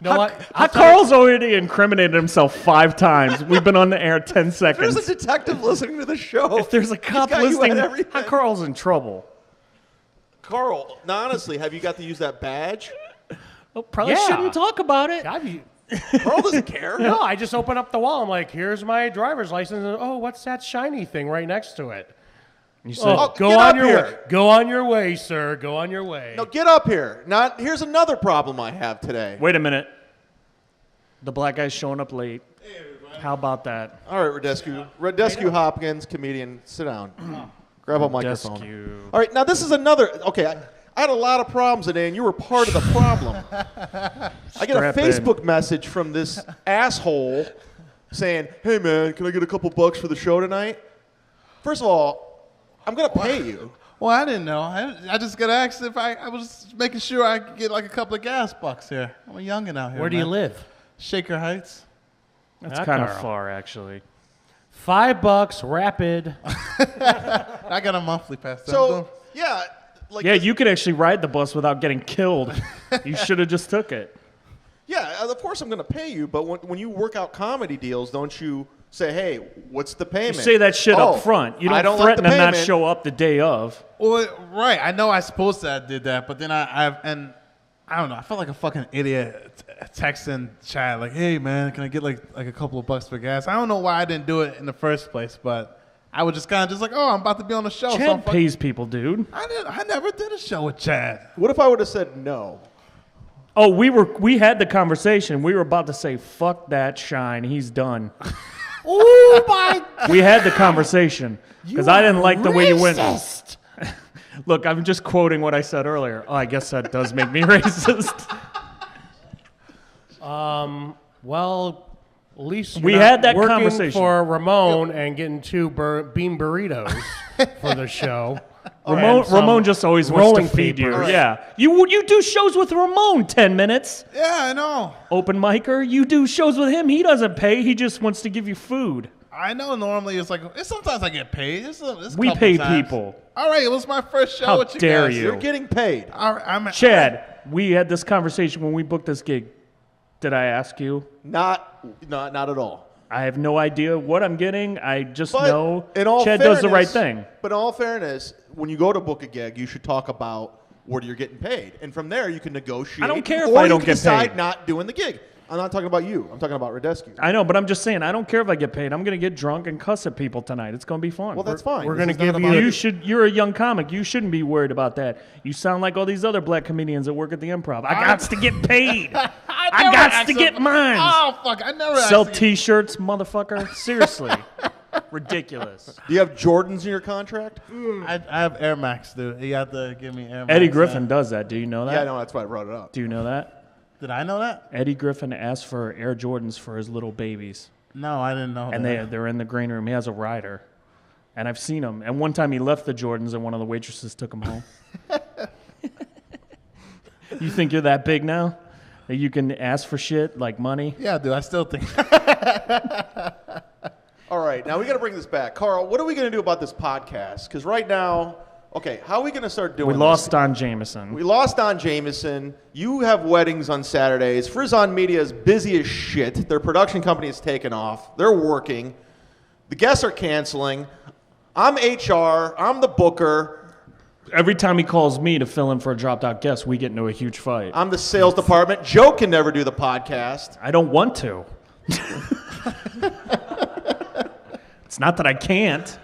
know what? Carl's already incriminated himself 5 times. We've been on the air 10 seconds. There's a detective listening to the show. If there's a cop He's got you at listening, everything. Carl's in trouble. Carl, now honestly, have you got to use that badge? Oh, probably Yeah. shouldn't talk about it. Carl doesn't care. No, I just open up the wall. I'm like, here's my driver's license. And, oh, what's that shiny thing right next to it? You said, Go get on up your here. way. Go on your way, sir. Go on your way. No, get up here. Here's another problem I have today. wait a minute. The black guy's showing up late. How about that? All right, Rodescu Hopkins, comedian, sit down. Grab a microphone. Rodescu. All right, now this is another. Okay, I had a lot of problems today, and you were part of the problem. I get a Strap in. Facebook message from this asshole saying, "Hey man, can I get a couple bucks for the show tonight?" First of all, I'm gonna pay you. Well, I didn't know. I just got asked if I was making sure I could get like a couple of gas bucks here. I'm a youngin' out here. Where do you live? Shaker Heights. That's Ah, kind of Carl. far, actually. $5, rapid. I got a monthly pass. So yeah, like Yeah, you could actually ride the bus without getting killed. You should have just took it. yeah, of course I'm gonna pay you. But when you work out comedy deals, don't you say, "Hey, what's the payment?" You say that shit Oh, up front. You I don't don't like threaten the to not payment. show up the day of. Well, right. I know I supposed to did that, but then I don't know. I felt like a fucking idiot texting Chad like, "Hey man, can I get like a couple of bucks for gas?" I don't know why I didn't do it in the first place, but I was just kind of just like, "Oh, I'm about to be on the show." Chad pays people, dude. I never did a show with Chad. What if I would have said no? Oh, we had the conversation. We were about to say, "Fuck that shine. He's done." Oh, my We had the conversation because I didn't like the way you went. racist. Look, I'm just quoting what I said earlier. Oh, I guess that does make me racist. Well, at least you're We not had that working conversation. for Ramon and getting 2 bean burritos for the show. Ramon just always wants to rolling feed you. papers. Yeah, you do shows with Ramon 10 minutes. Yeah, I know. Open micer, you do shows with him. He doesn't pay. He just wants to give you food. I know. Normally, sometimes I get paid. It's a We couple pay times. people. All right, it was my first show How with you dare guys. you. You're getting paid. All right, Chad, we had this conversation when we booked this gig. Did I ask you? Not at all. I have no idea what I'm getting. I just But know in all Chad fairness, does the right thing. But in all fairness, when you go to book a gig, you should talk about what you're getting paid, and from there you can negotiate. I don't care if or I you don't can get decide paid. not doing the gig. I'm not talking about you. I'm talking about Rodescu. I know, but I'm just saying, I don't care if I get paid. I'm going to get drunk and cuss at people tonight. It's going to be fun. Well, that's fine. we're This gonna is not give about- You're a young comic. You shouldn't be worried about that. You sound like all these other black comedians that work at the Improv. I got to get paid. I got to get mine. Oh fuck! I never Sell asked to get- T-shirts, motherfucker. Seriously, ridiculous. Do you have Jordans in your contract? I have Air Max, dude. You have to give me Air Max. Eddie Griffin does that. Do you know that? Yeah, I know. That's why I brought it up. Do you know that? Did I know that? Eddie Griffin asked for Air Jordans for his little babies, No, I didn't know and that. they're in the green room. He has a rider, and I've seen him. And one time he left the Jordans, and one of the waitresses took him home. You think you're that big now that you can ask for shit like money? Yeah, dude. I still think. All right, now we got to bring this back. Carl, what are we going to do about this podcast? Because right now, okay, how are we going to start doing We this? lost Don Jameson. We lost Don Jameson. You have weddings on Saturdays. Frizzon Media is busy as shit. Their production company is taken off. They're working. The guests are canceling. I'm HR. I'm the booker. Every time he calls me to fill in for a dropped out guest, we get into a huge fight. I'm the sales department. Joe can never do the podcast. I don't want to. It's not that I can't.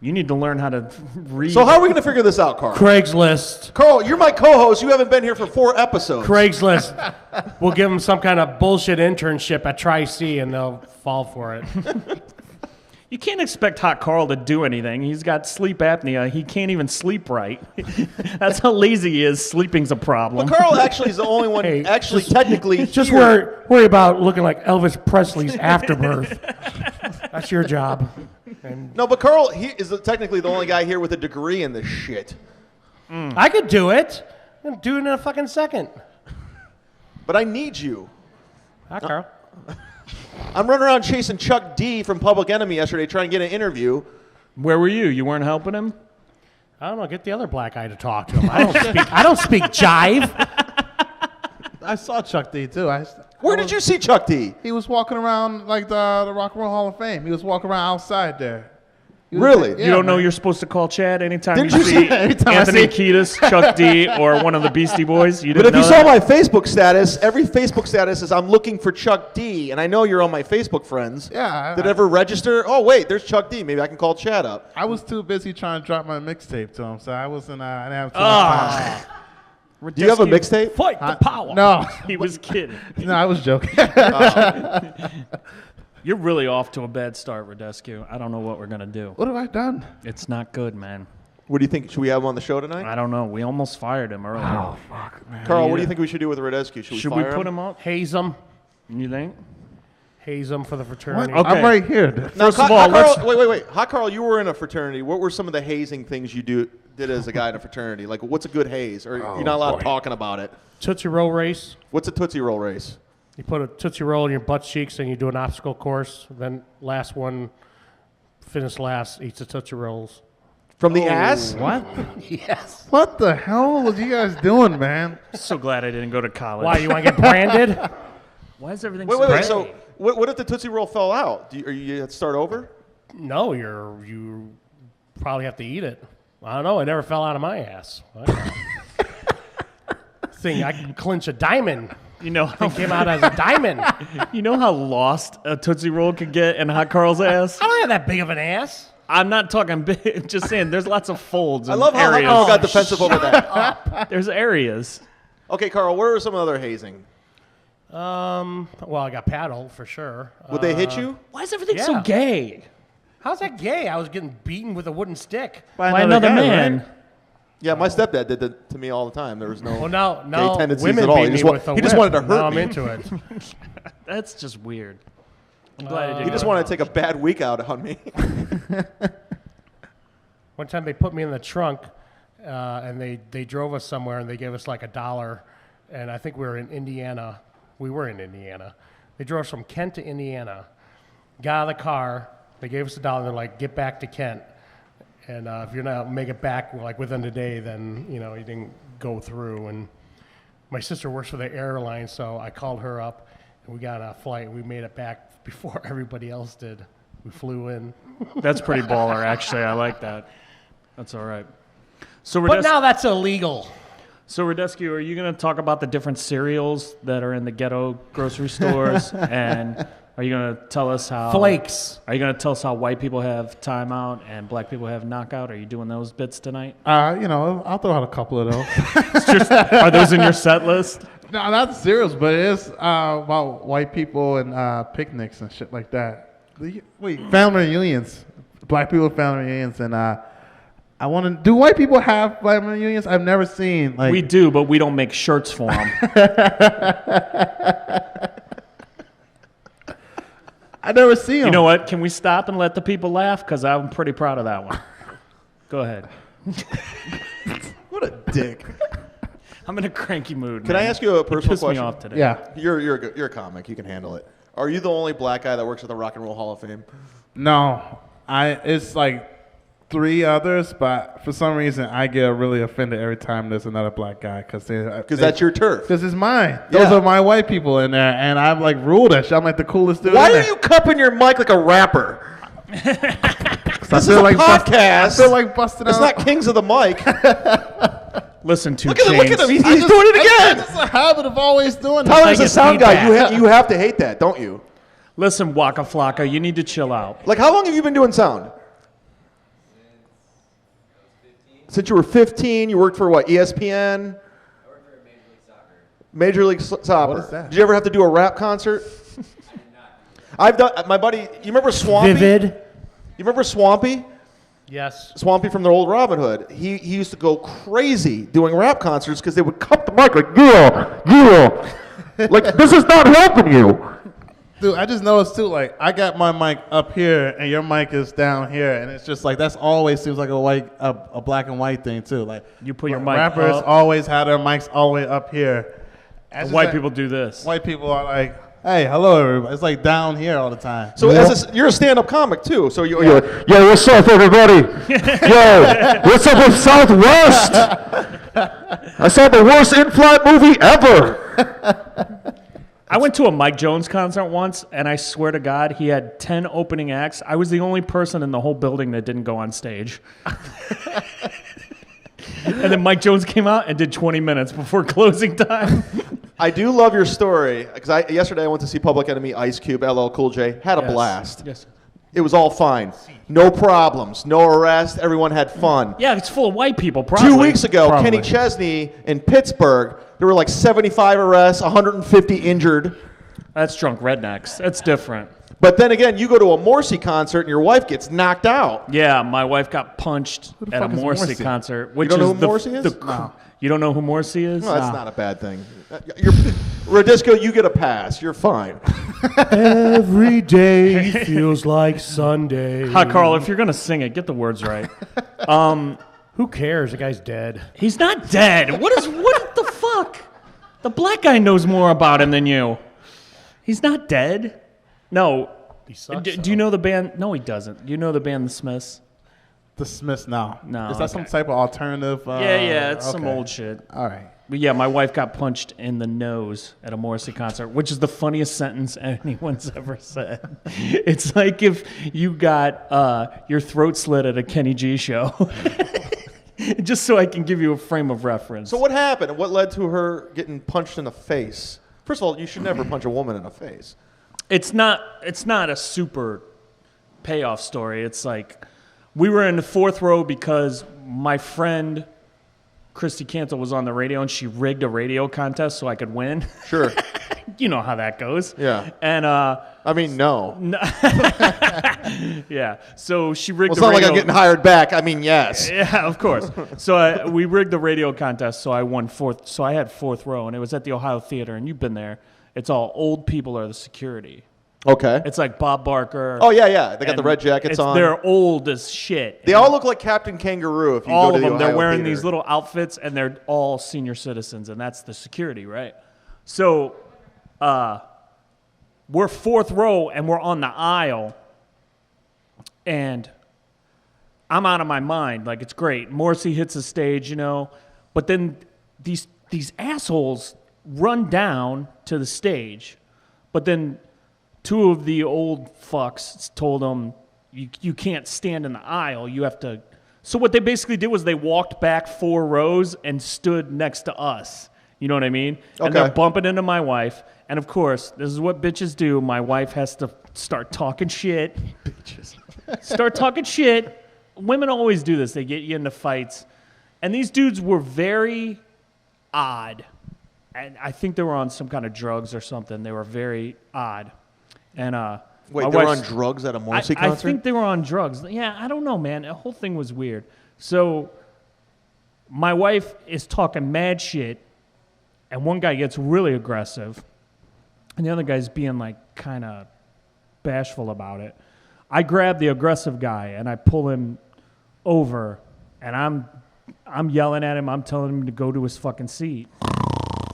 You need to learn how to read. So how are we going to figure this out, Carl? Craigslist. Carl, you're my co-host. You haven't been here for 4 episodes. Craigslist. We'll give them some kind of bullshit internship at Tri-C, and they'll fall for it. You can't expect Hot Carl to do anything. He's got sleep apnea. He can't even sleep right. That's how lazy he is. Sleeping's a problem. But Carl actually is the only one Hey, actually technically Just here. worry about looking like Elvis Presley's afterbirth. That's your job. And No, but Carl he is technically the only guy here with a degree in this shit. I could do it. I can do it in a fucking second. But I need you. Hi, Carl. I'm running around chasing Chuck D from Public Enemy yesterday trying to get an interview. Where were you? You weren't helping him? I don't know. Get the other black guy to talk to him. I don't speak jive. I saw Chuck D too. Where did you see Chuck D? He was walking around like the Rock and Roll Hall of Fame. He was walking around outside there. Really? You don't know you're supposed to call Chad anytime Didn't you you see see- anytime I Anthony see- Kiedis, Chuck D, or one of the Beastie Boys? You But didn't if you know saw that? my Facebook status, every Facebook status is I'm looking for Chuck D, and I know you're on my Facebook friends. Yeah, Did it ever register? Oh wait, there's Chuck D. Maybe I can call Chad up. I was too busy trying to drop my mixtape to him, so I wasn't. I didn't have too much time. Do you have a mixtape? Fight the power. No, He was kidding. no, I was joking. You're really off to a bad start, Rodescu. I don't know what we're going to do. What have I done? It's not good, man. What do you think? Should we have him on the show tonight? I don't know. We almost fired him earlier. Oh fuck, man. Carl, what do you think we should do with Rodescu? Should we fire put him up? Haze them. You think? Haze them for the fraternity. Okay. I'm right here. Now, First of all, Carl, wait. Hot Carl, you were in a fraternity. What were some of the hazing things you did as a guy in a fraternity? Like, what's a good haze? Or you're not allowed talking about it. Tootsie Roll race. What's a Tootsie Roll race? You put a Tootsie Roll in your butt cheeks and you do an obstacle course. Then last one, finish last, eats the Tootsie Rolls. From the ass? What? Yes. What the hell was you guys doing, man? So glad I didn't go to college. Why, you want to get branded? Why is everything Wait. so So, gray? what if the Tootsie Roll fell out? Are you have to start over? No, you probably have to eat it. I don't know. It never fell out of my ass. Thing, I can clinch a diamond. You know how It came out as a diamond. you know how lost a Tootsie Roll could get in Hot Carl's ass? I don't have that big of an ass. I'm not talking big. Just saying, there's lots of folds. I love how Hot areas. Carl got defensive over that. There's areas. Okay, Carl, where are some other hazing? Well, I got paddle for sure. Would they hit you? Why is everything so Yeah. gay? How's that gay? I was getting beaten with a wooden stick. By another guy, man. right? Yeah, my stepdad did that to me all the time. There was no Well, now gay tendencies women at all. beat He just, me wa- with a he just whip. wanted to hurt Now I'm me. into it. That's just weird. I'm glad I didn't. He just go wanted to to take a bad week out on me. One time they put me in the trunk, and they drove us somewhere, and they gave us like $1, and I think we were in Indiana. We were in Indiana. They drove us from Kent to Indiana. Got out of the car. They gave us $1. They're like, get back to Kent. And if you're not make it back like within the day, then you didn't go through. And my sister works for the airline, so I called her up, and we got on a flight. We made it back before everybody else did. We flew in. That's pretty baller, actually. I like that. That's all right. So, But now that's illegal. Rodescu, are you going to talk about the different cereals that are in the ghetto grocery stores? And are you going to tell us how... Flakes. Are you going to tell us how white people have timeout and black people have knockout? Are you doing those bits tonight? I'll throw out a couple of those. Are those in your set list? No, not serious, but it is about white people and picnics and shit like that. Family reunions, black people family reunions, and I want to. Do white people have family reunions? I've never seen. Like, We do, but we don't make shirts for them. I never see them. You know what? Can we stop and let the people laugh? Because I'm pretty proud of that one. Go ahead. What a dick. I'm in a cranky mood. Can I man. ask you a personal Pissed me question? off today. Yeah. You're a comic. You can handle it. Are you the only black guy that works at the Rock and Roll Hall of Fame? No, it's like 3 others, but for some reason I get really offended every time there's another black guy because That's your turf. Because it's mine. Those Yeah. are my white people in there, and I'm like rule that shit. I'm like the coolest dude. Why in are there. you cupping your mic like a rapper? This is a podcast. I feel like busting It's out. not Kings of the Mic. Listen to Look at him. He's doing it again. It's a habit of always doing Tyler's that. a sound guy. You have to hate that, don't you? Listen, Waka Flocka, you need to chill out. Like, how long have you been doing sound? Since you were 15, you worked for what, ESPN? I worked for Major League Soccer. What is that? Did you ever have to do a rap concert? I've done. My buddy, you remember Swampy? Vivid. You remember Swampy? Yes. Swampy from the old Robin Hood. He used to go crazy doing rap concerts because they would cup the mic like, yeah. Like, this is not helping you. Dude, I just noticed too, like, I got my mic up here and your mic is down here, and it's just like, that's always seems like a black and white thing too. Like, You put your mic rappers up. always have their mics all the way up here. And it's White just people do this. White people are like, hey, hello everybody. It's like down here all the time. So you're a stand-up comic too. So you're Yo, what's up, everybody? Yo, what's up with Southwest? I saw the worst in-flight movie ever. I went to a Mike Jones concert once, and I swear to God, he had 10 opening acts. I was the only person in the whole building that didn't go on stage. And then Mike Jones came out and did 20 minutes before closing time. I do love your story because yesterday I went to see Public Enemy, Ice Cube, LL Cool J. Had a blast. Yes. It was all fine. No problems. No arrest. Everyone had fun. Yeah, it's full of white people, probably. 2 weeks ago, Probably. Kenny Chesney in Pittsburgh, there were like 75 arrests, 150 injured. That's drunk rednecks. That's different. But then again, you go to a Morrissey concert and your wife gets knocked out. Yeah, my wife got punched at a fuck is Morrissey Morrissey? concert. Which don't know is who Morrissey is? No. You don't know who Morrissey is? No, that's not a bad thing. Rodescu, you get a pass. You're fine. Every day feels like Sunday. Hi, Carl. If you're gonna sing it, get the words right. Who cares? The guy's dead. He's not dead. What the fuck? The black guy knows more about him than you. He's not dead. No. He sucks, Do you know the band? No, he doesn't. Do you know the band The Smiths? The Smiths now. No, Is that some type of alternative? Yeah, it's some okay. old shit. All right. But yeah, my wife got punched in the nose at a Morrissey concert, which is the funniest sentence anyone's ever said. It's like if you got your throat slit at a Kenny G show. Just so I can give you a frame of reference. So what happened? What led to her getting punched in the face? First of all, you should never punch a woman in the face. It's not a super payoff story. It's like we were in the fourth row because my friend Christy Cantle was on the radio and she rigged a radio contest so I could win. Sure. You know how that goes. Yeah. And I mean, no. yeah. So she rigged Well, it's the not radio. like I'm getting hired back. I mean, yes. Yeah, of course. So we rigged the radio contest, so I won fourth. So I had fourth row, and it was at the Ohio Theater, and you've been there. It's all old people are the security. Okay. It's like Bob Barker. Oh, yeah, yeah. They got the and red jackets on. They're old as shit. They all look like Captain Kangaroo if you all go to of the them. They're Ohio wearing Theater. these little outfits, and they're all senior citizens, and that's the security, right? So we're fourth row, and we're on the aisle, and I'm out of my mind. Like, it's great. Morrissey hits the stage, you know, but then these assholes run down to the stage, but then two of the old fucks told them, you can't stand in the aisle. You have to. So what they basically did was they walked back 4 rows and stood next to us. You know what I mean? And Okay. they're bumping into my wife. And of course, this is what bitches do. My wife has to start talking shit. Bitches. Start talking shit. Women always do this. They get you into fights. And these dudes were very odd. And I think they were on some kind of drugs or something. They were very odd. And Wait, my they were wife's- on drugs at a Morrissey I concert? think they were on drugs. Yeah, I don't know, man. The whole thing was weird. So my wife is talking mad shit, and one guy gets really aggressive, and the other guy's being like kind of bashful about it. I grab the aggressive guy and I pull him over, and I'm yelling at him. I'm telling him to go to his fucking seat.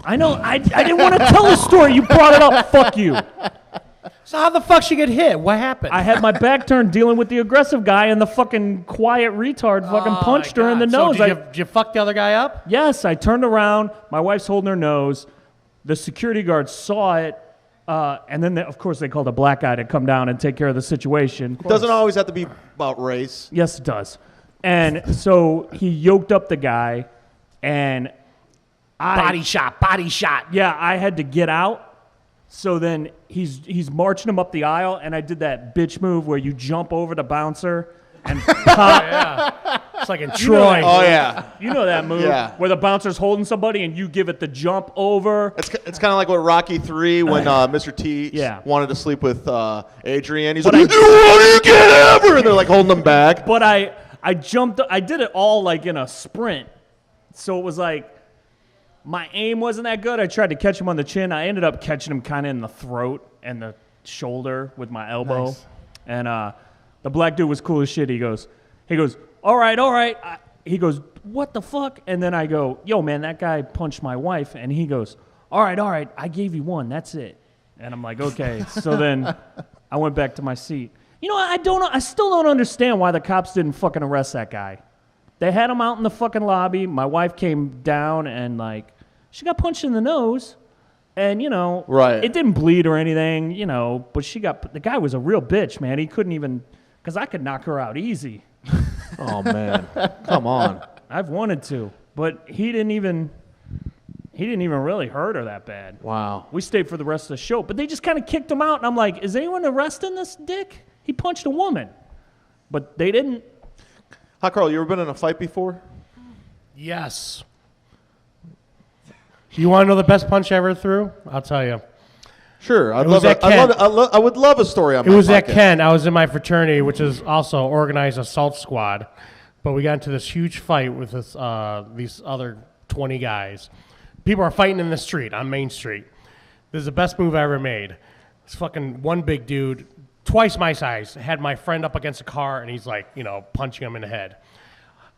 I know. I didn't want to tell the story. You brought it up. Fuck you. So how the fuck she get hit? What happened? I had my back turned dealing with the aggressive guy, and the fucking quiet retard fucking Oh, punched my her in the God. So nose. did you fuck the other guy up? Yes, I turned around. My wife's holding her nose. The security guard saw it, and then, of course, they called a black guy to come down and take care of the situation. It doesn't always have to be about race. Yes, it does. And so he yoked up the guy, and Body shot. Yeah, I had to get out. So then he's marching him up the aisle, and I did that bitch move where you jump over the bouncer and pop. Yeah. It's like in You know Troy. that- Oh, yeah. You know that move Yeah. where the bouncer's holding somebody and you give it the jump over. It's kind of like what Rocky 3 when Mr. T Yeah. wanted to sleep with Adrian. He's But like, you want to get ever? And they're like holding him back. But I jumped. I did it all like in a sprint. So it was like my aim wasn't that good. I tried to catch him on the chin. I ended up catching him kind of in the throat and the shoulder with my elbow. Nice. And the black dude was cool as shit. He goes, all right. He goes, what the fuck? And then I go, yo, man, that guy punched my wife. And he goes, all right. I gave you one. That's it. And I'm like, okay. So then I went back to my seat. You know, I still don't understand why the cops didn't fucking arrest that guy. They had him out in the fucking lobby. My wife came down and, like, she got punched in the nose. And, you know, Right. it didn't bleed or anything, you know, but the guy was a real bitch, man. He couldn't even, because I could knock her out easy. Oh, man. Come on. I've wanted to, but he didn't even really hurt her that bad. Wow. We stayed for the rest of the show, but they just kind of kicked him out, and I'm like, is anyone arresting this dick? He punched a woman. But they didn't. Hi, Carl, you ever been in a fight before? Yes. You want to know the best punch I ever threw? I'll tell you. Sure. I would love a story on It my was at podcast. Kent. I was in my fraternity, which is also organized assault squad. But we got into this huge fight with these other 20 guys. People are fighting in the street, on Main Street. This is the best move I ever made. This fucking one big dude, twice my size, had my friend up against a car, and he's like, you know, punching him in the head.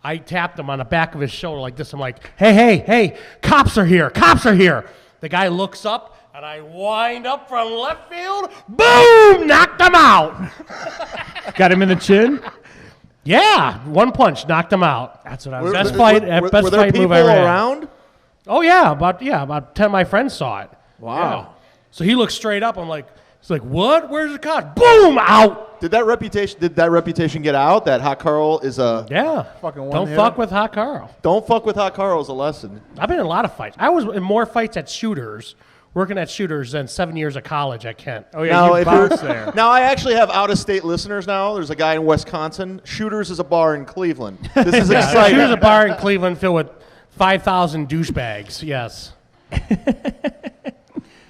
I tapped him on the back of his shoulder like this. I'm like, hey, cops are here, cops are here. The guy looks up, and I wind up from left field, boom, knocked him out. Got him in the chin? Yeah, one punch, knocked him out. That's what I was Best Were- fight, were best there fight people move I ever had. around? Oh yeah, about 10 of my friends saw it. Wow. Yeah. So he looked straight up. I'm like, he's like, what? Where's the cop? Boom, out. Did that reputation get out that Hot Carl is a Yeah. Fucking one Don't hitter. fuck with Hot Carl. don't fuck with Hot Carl is a lesson. I've been in a lot of fights. I was in more fights at Shooters, working at Shooters, than 7 years of college at Kent. Oh, yeah, you if you're- bounced there. Now I actually have out-of-state listeners now. There's a guy in Wisconsin. Shooters is a bar in Cleveland. This is exciting. Shooters a bar in Cleveland filled with 5,000 douchebags. Yes.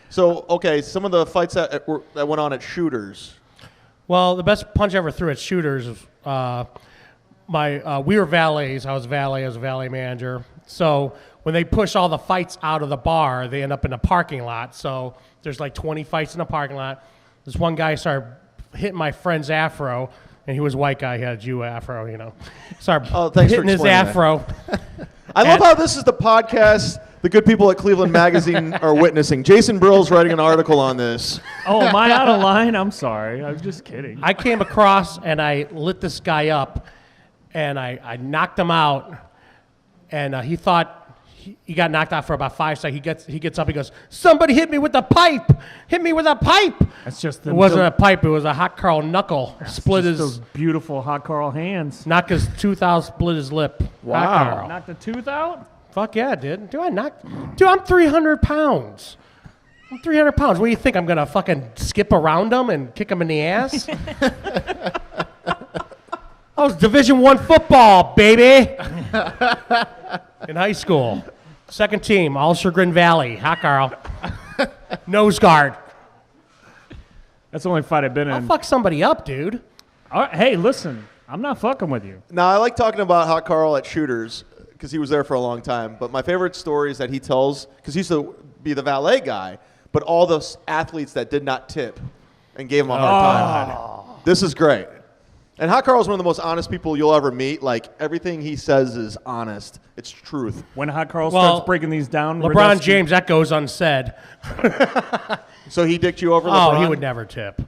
So, okay, some of the fights that went on at Shooters. Well, the best punch I ever threw at Shooters was we were valets. I was a valet manager. So when they push all the fights out of the bar, they end up in a parking lot. So there's like 20 fights in the parking lot. This one guy started hitting my friend's afro, and he was a white guy. He had a Jew afro, you know. Started thanks for hitting his explaining that. afro. I love how this is the podcast the good people at Cleveland Magazine are witnessing. Jason Brill's writing an article on this. Oh, am I out of line? I'm sorry. I'm just kidding. I came across and I lit this guy up, and I knocked him out, and he thought he got knocked out for about 5 seconds. He gets up, he goes, somebody hit me with a pipe! Hit me with a pipe! That's just It wasn't a pipe, it was a Hot Carl knuckle. Split just his, those beautiful Hot Carl hands. knocked his tooth out, split his lip. Wow. Hot Carl. Knocked the tooth out? Fuck yeah, dude. Dude, I'm 300 pounds. I'm 300 pounds. What do you think? I'm going to fucking skip around him and kick him in the ass? I was Division I football, baby. In high school. Second team, all Chagrin Valley. Hot Carl. Nose guard. That's the only fight I've been I'll in. fuck somebody up, dude. All right, hey, listen. I'm not fucking with you. Now, I like talking about Hot Carl at Shooters because he was there for a long time. But my favorite stories that he tells, because he used to be the valet guy, but all those athletes that did not tip and gave him a hard time. This is great. And Hot Carl is one of the most honest people you'll ever meet. Like, everything he says is honest. It's truth. When Hot Carl Well, starts breaking these down, LeBron Rodescu- James, that goes unsaid. So he dicked you over, Oh, LeBron? he would never tip.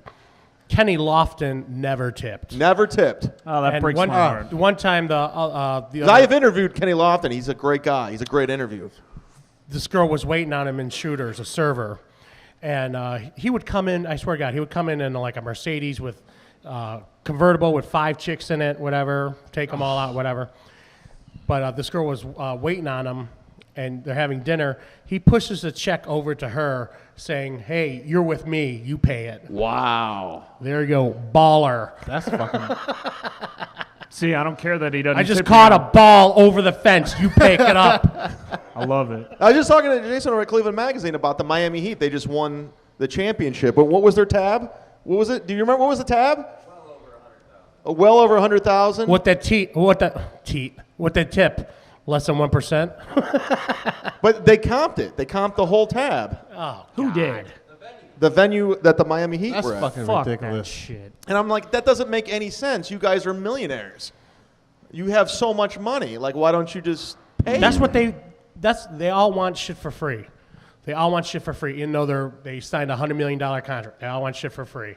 Kenny Lofton never tipped. Never tipped. Oh, that And breaks one, my heart. One time, the I have interviewed Kenny Lofton. He's a great guy. He's a great interview. this girl was waiting on him in Shooters, a server, and he would come in. I swear to God, he would come in like a Mercedes with convertible with 5 chicks in it, whatever. Take them all out, whatever. But this girl was waiting on him, and they're having dinner. He pushes the check over to her, saying, "Hey, you're with me. You pay it." Wow. There you go, baller. That's fucking. See, I don't care that he doesn't. I just tip caught me. a ball over the fence. You pick it up. I love it. I was just talking to Jason over at Cleveland Magazine about the Miami Heat. They just won the championship. But what was their tab? What was it? Do you remember what was the tab? Well over 100,000. What that tip? Less than 1%. But they comped it. They comped the whole tab. Oh, Who God. did? The venue that the Miami Heat That's were at. fucking Fuck that ridiculous. shit. And I'm like, that doesn't make any sense. You guys are millionaires. You have so much money. Like, why don't you just pay? That's what they all want shit for free. They all want shit for free, even though they signed a $100 million contract. They all want shit for free.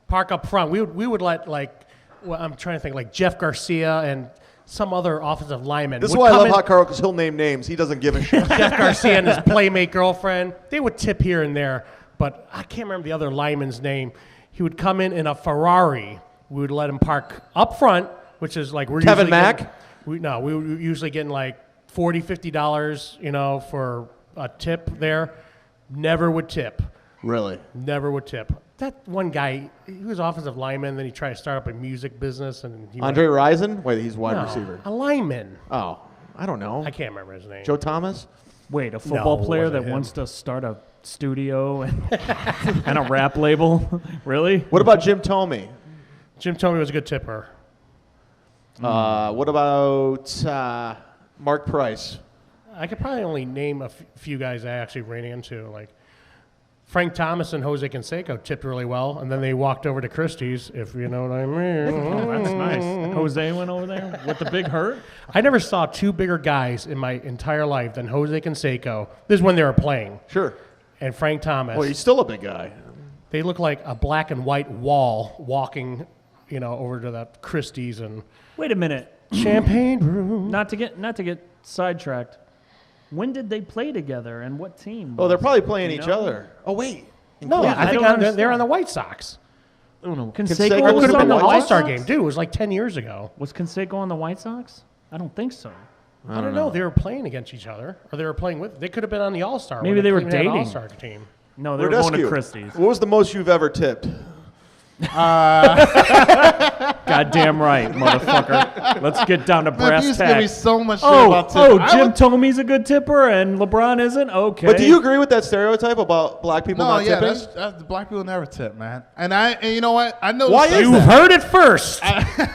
Park up front. We would let I'm trying to think, like Jeff Garcia and some other offensive lineman. This is would why I come love in- Hot Carl, because he'll name names. He doesn't give a shit. Jeff Garcia and his playmate girlfriend, they would tip here and there, but I can't remember the other lineman's name. He would come in a Ferrari. We would let him park up front, which is like we're Kevin usually Mack? getting, we were usually getting like $40, $50, for a tip there. Never would tip. Really? Never would tip. That one guy, he was offensive lineman, then he tried to start up a music business, and he Andre Rison? Wait, he's wide went, receiver. a lineman. Oh, I don't know. I can't remember his name. Joe Thomas? Wait, a football No, it player wasn't that him. wants to start a studio and, and a rap label? Really? What about Jim Tomey? Jim Tomey was a good tipper. What about Mark Price? I could probably only name a few guys I actually ran into. Like Frank Thomas and Jose Canseco tipped really well, and then they walked over to Christie's, if you know what I mean. Oh, that's nice. Jose went over there with the big hurt? I never saw two bigger guys in my entire life than Jose Canseco. This is when they were playing. Sure. And Frank Thomas. Well, he's still a big guy. They look like a black and white wall walking, over to that Christie's and Wait a minute. champagne room. Not to get sidetracked. When did they play together and what team? Oh, they're was probably it? playing You each know? other. Oh, wait. No, Yeah, I think don't they're on understand. the White Sox. I don't know. Canseco Canseco Or it was could have on been the the White All-Star Sox? game, dude. It was like 10 years ago. Was Canseco on the White Sox? I don't think so. I don't know. They were playing against each other, or they were playing with. They could have been on the All-Star. Maybe when they were Cleveland had an dating. All-Star team. No, they were going to Rodescu, Christie's. What was the most you've ever tipped? Goddamn right, motherfucker. Let's get down to Man, brass you used to give me tacks. so much shit about tipping. I Jim would- Tomey's a good tipper and LeBron isn't? Okay. But do you agree with that stereotype about black people No, not yeah, tipping? that's black people never tip, man. And you know what? I know. Why is You've that? heard it first.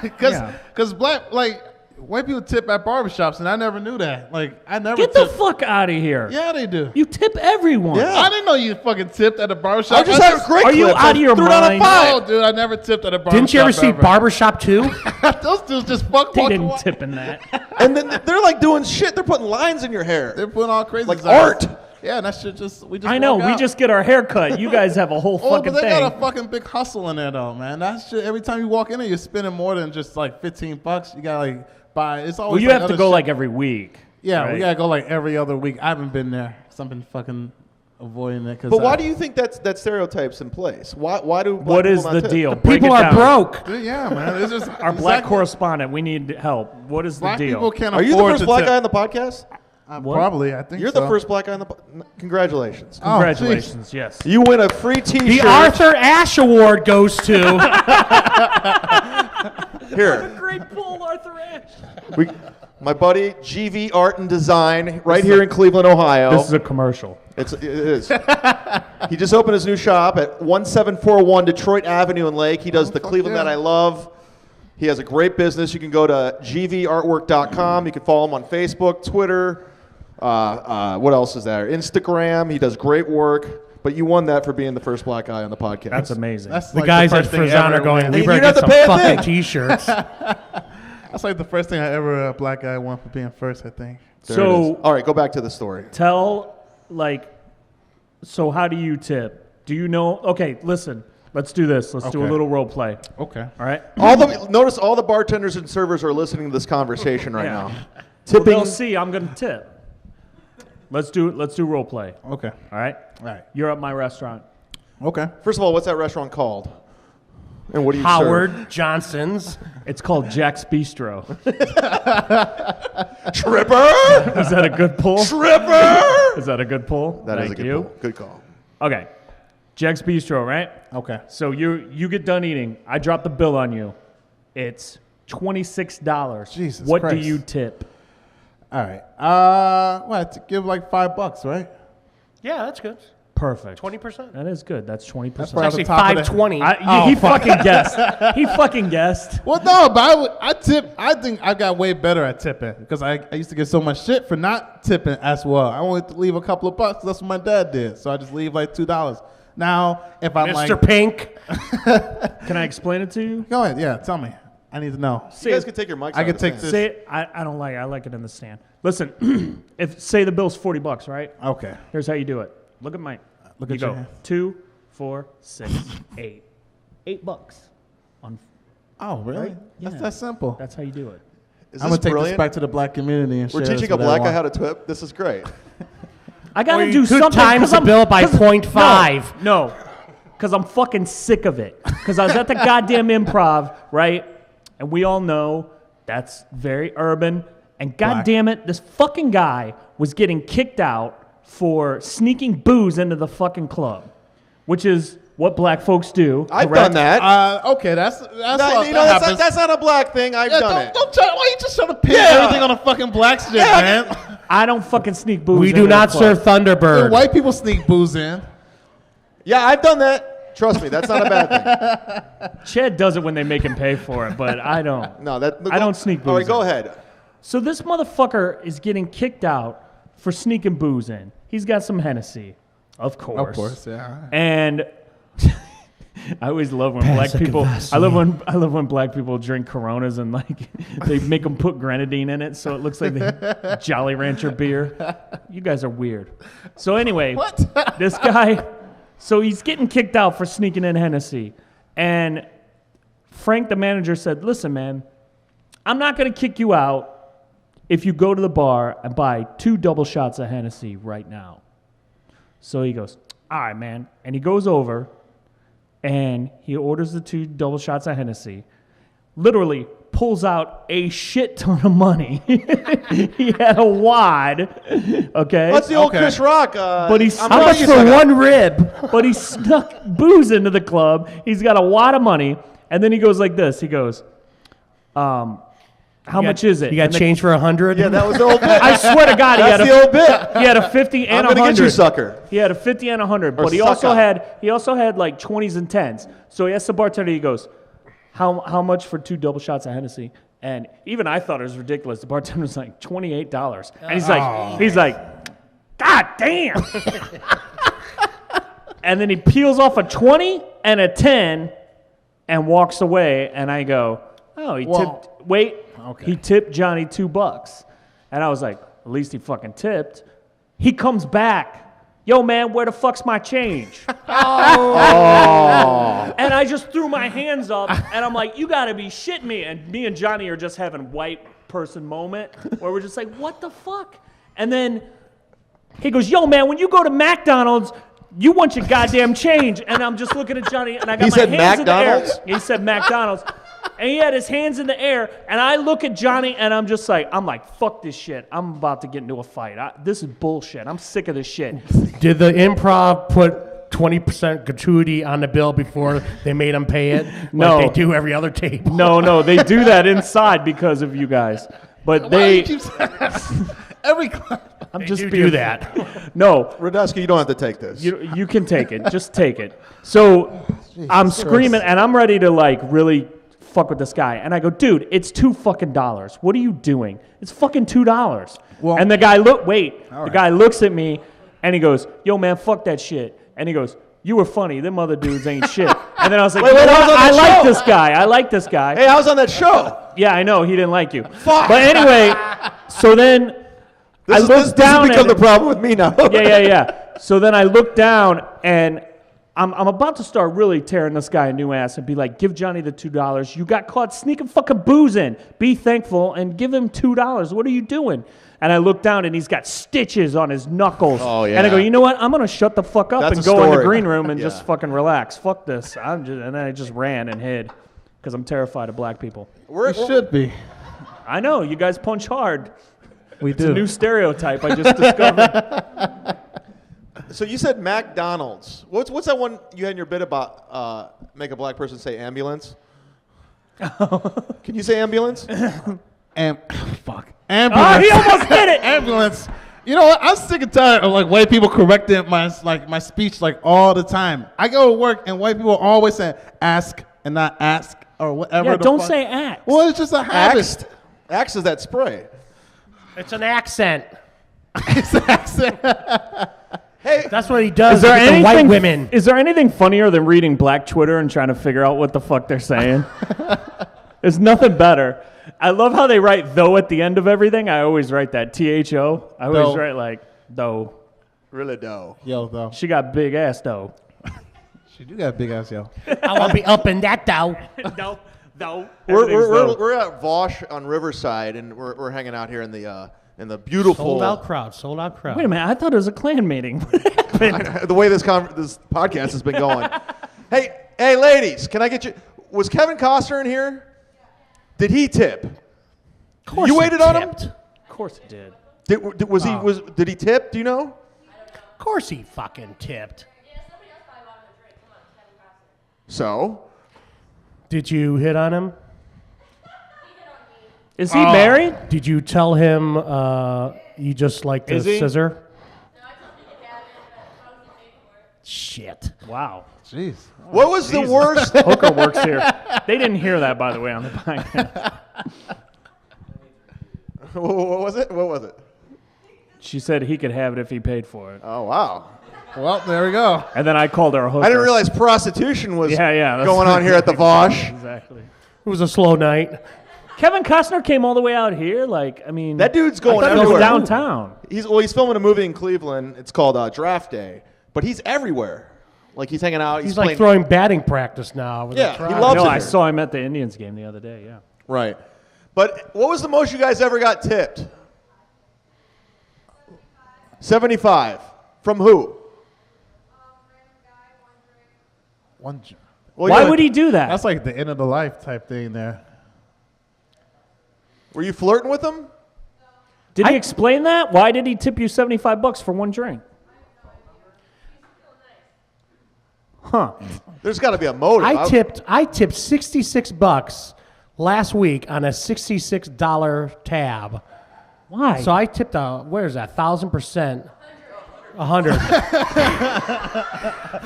Because black white people tip at barbershops, and I never knew that. Like I never Get the tipped. fuck out of here. Yeah, they do. You tip everyone. Yeah. I didn't know you fucking tipped at a barbershop. I just have great Are you clips. out of your Threw it on a mind? five. No, dude, I never tipped at a barbershop. Didn't you ever see Barbershop 2? Those dudes just fuck They walk didn't away. tip in that. And then they're like doing shit. They're putting lines in your hair. They're putting all crazy Like stuff. art. Yeah, that shit we just. I know. walk We out. just get our hair cut. You guys have a whole Oh, fucking but they thing. got a fucking big hustle in there though, man. That shit. Every time you walk in there, you're spending more than just like $15. You gotta buy. It's always. Well, you like have to other go shit. like every week. Yeah, right? we gotta go like every other week. I haven't been there. So I've been fucking avoiding it. But why do you think that stereotype's in place? Why do black What is people the not tip? deal? Break People it are down. broke. Dude, yeah, man. It's just Our black correspondent, we need help. What is Black the deal? people can't Are you the afford first to black tip. guy on the podcast? What? Probably, I think You're so. the first black guy on the congratulations. Oh, Congratulations. Yes. You win a free T-shirt. The Arthur Ashe Award goes to. Here. Great pull, Arthur Ashe. My buddy GV Art and Design right here in Cleveland, Ohio. This is a commercial. It is. He just opened his new shop at 1741 Detroit Avenue in Lake. He does the Cleveland yeah. that I love. He has a great business. You can go to gvartwork.com. You can follow him on Facebook, Twitter. What else is there? Instagram. He does great work. But you won that for being the first black guy on the podcast. That's amazing. That's The like guys at first thing Frazan ever- are going, we You better don't get have some to pay a fucking thing." T-shirts. That's like the first thing I ever a black guy won for being first. I think. There it is. So All right, go back to the story. tell, so how do you tip? Do you know? Okay, listen. Let's do this. Let's do a Okay. little role play. Okay. All right? Notice all the bartenders and servers are listening to this conversation right Yeah. now. Well, Tipping. they'll see I'm going to tip. Let's do role play. Okay. All right? All right. You're at my restaurant. Okay. First of all, what's that restaurant called? And what do you Howard Johnson's. It's called Jack's Bistro. serve? Tripper? Is that a good pull? Tripper? Is that a good pull? That is Thank a good you. pull. Good call. Okay. Jack's Bistro, right? Okay. So you get done eating. I drop the bill on you. It's $26. Jesus what Christ. do you tip? All right. What? To give like $5, right? Yeah, that's good. Perfect. 20%. That is good. That's 20%. That's right. Actually, the top of the- $5.20. He fucking guessed. He fucking guessed. Well, no, but I tip. I think I got way better at tipping because I used to get so much shit for not tipping as well. I only leave a couple of bucks. That's what my dad did. So I just leave like $2. Now, if I'm Mr. like, Pink. Can I explain it to you? go ahead. Yeah, tell me. I need to know. You guys can take your mics I out can of the take stand. this. Say it. I don't like it. I like it in the stand. Listen, if say the bill's $40, right? Okay. Here's how you do it. Look at Mike. Look you at your go hand. 2, 4, 6, 8. $8 on. Oh, really? Right? That's Yeah. that simple. That's how you do it. I'm gonna take this back to the black community and We're share teaching this a with black guy everyone. how to tip. This is great. I gotta Or do you could something. times 'cause the I'm- bill by 'cause- 0.5. No, because I'm fucking sick of it. Because I was at the goddamn improv, right? And we all know that's very urban. And goddamn it, this fucking guy was getting kicked out for sneaking booze into the fucking club, which is what black folks do. I've correct? done that. Okay, that's No, what you know, happens. that's not a black thing. I've done it. Don't try. Why you just trying to pin Yeah. everything on a fuking black shit, Yeah. man? I don't fucking sneak booze. We into do the not club. serve Thunderbird. White people sneak booze in. Yeah, I've done that. Trust me, that's not a bad thing. Chad does it when they make him pay for it, but I don't. No, that I don't sneak All right, booze go in. ahead. So this motherfucker is getting kicked out for sneaking booze in. He's got some Hennessy, of course. Of course, yeah. And I always love when black people. I love when black people drink Coronas and like they make them put grenadine in it, so it looks like the Jolly Rancher beer. You guys are weird. So anyway, this guy. So he's getting kicked out for sneaking in Hennessy, and Frank, the manager, said, "Listen, man, I'm not going to kick you out if you go to the bar and buy 2 double shots of Hennessy right now." So he goes, "All right, man." And he goes over and he orders the 2 double shots of Hennessy, literally pulls out a shit ton of money. He had a wad, okay? That's the old Chris Rock. But he's I'm How gonna much give for you some- one rib? but he snuck booze into the club. He's got a wad of money. And then he goes like this. He goes, how much is it? You got And the- change for 100? Yeah, that was the old bit. I swear to God, That's the old bit. he had a 50 and I'm a gonna 100. get you, sucker. He had a 50 and a 100, Or but he sucker. also had like 20s and 10s. So he asked the bartender, he goes, how much for 2 double shots of Hennessy? And even I thought it was ridiculous. The bartender was like $28. And he's like, God damn. And then he peels off a 20 and a 10 and walks away. And I go, oh, he tipped Johnny $2. And I was like, at least he fucking tipped. He comes back. Yo, man, where the fuck's my change? And I just threw my hands up, and I'm like, you gotta be shitting me. And me and Johnny are just having white person moment where we're just like, what the fuck? And then he goes, yo, man, when you go to McDonald's, you want your goddamn change. And I'm just looking at Johnny, and I got He my said hands in the air. McDonald's? He said McDonald's. And he had his hands in the air, and I look at Johnny, and I'm like, fuck this shit. I'm about to get into a fight. This is bullshit. I'm sick of this shit. Did the improv put 20% gratuity on the bill before they made them pay it? No. Like they do every other table. No, they do that inside because of you guys. But Why they, do you keep saying every club? I'm They just do being, that. No, Rodescu, you don't have to take this. you can take it. Just take it. So I'm screaming, and I'm ready to like really fuck with this guy. And I go, dude, it's $2 fucking. What are you doing? It's fucking $2. Well- And the guy guy looks at me, and he goes, yo, man, fuck that shit. And he goes, you were funny. Them other dudes ain't shit. And then I was like, Wait, you know I was what? on I that like show. this guy. I like this guy. Hey, I was on that show. Yeah, I know. He didn't like you. Fuck. But anyway, so then I This looked down has become at the him. problem with me now. Yeah. So then I look down, and I'm about to start really tearing this guy a new ass and be like, give Johnny the $2. You got caught sneaking fucking booze in. Be thankful and give him $2. What are you doing? And I look down, and he's got stitches on his knuckles. Oh, yeah. And I go, you know what? I'm going to shut the fuck up That's and a go in the story. green room and Yeah. just fucking relax. Fuck this. And then I just ran and hid because I'm terrified of black people. It should be. I know. You guys punch hard. We It's do. a new stereotype I just discovered. So you said McDonald's. What's that one you had in your bit about make a black person say ambulance? Can you say ambulance? Fuck. Oh, Ambulance. he almost did it. Ambulance. You know what? I'm sick and tired of like white people correcting my speech like all the time. I go to work and white people always say ask and not ask or whatever. Yeah, the don't fuck. say act. Well, it's just a habit. Axe. Axe is that spray. It's an accent. It's an accent. Hey, That's what he does Is there with the white anything? women. Is there anything funnier than reading Black Twitter and trying to figure out what the fuck they're saying? There's nothing better. I love how they write though at the end of everything. I always write that THO. I always Though. write like though. really dough. Yo, though. She got big ass though. She do got a big ass, yo. I won't be up in that though. No, No. We're at Vosh on Riverside, and we're hanging out here in the beautiful. Sold out crowd. Wait a minute. I thought it was a clan meeting. What happened? The way this podcast has been going. Hey, ladies, can I get you? Was Kevin Costner in here? Did he tip? Of course You he waited on him? tipped. Of course it did. Did he tip? Do you know? Of course he fucking tipped. So? Did you hit on him? Is he married? Did you tell him you just like the Is he? scissor? Shit. Wow. Jeez. What was the worst? Hooker works here. They didn't hear that, by the way, on the podcast. What was it? She said he could have it if he paid for it. Oh, wow. Well, there we go. And then I called her a hooker. I didn't realize prostitution was that's- going on here at the Vosh. Exactly. It was a slow night. Kevin Costner came all the way out here. Like, I mean, That dude's going I thought he was everywhere. downtown. He's filming a movie in Cleveland. It's called Draft Day, but he's everywhere. Like he's hanging out. He's playing, like throwing batting practice now. With Yeah, the he crowd. loves No, it I here. saw him at the Indians game the other day. Yeah. Right. But what was the most you guys ever got tipped? 75. From who? Well, Why would he do that? That's like the end of the life type thing there. Were you flirting with him? Did he explain that? Why did he tip you $75 for one drink? Huh. There's got to be a motive. I tipped $66 last week on a $66 tab. Why? So I tipped where is that? 1,000%. 100. It's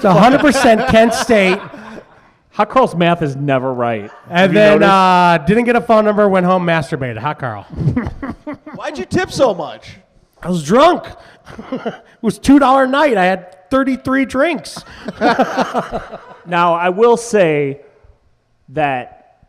100% Kent State. Hot Carl's math is never right. Have And you then noticed? didn't get a phone number, went home, masturbated. Hot Carl. Why'd you tip so much? I was drunk. It was $2 night. I had 33 drinks. Now, I will say that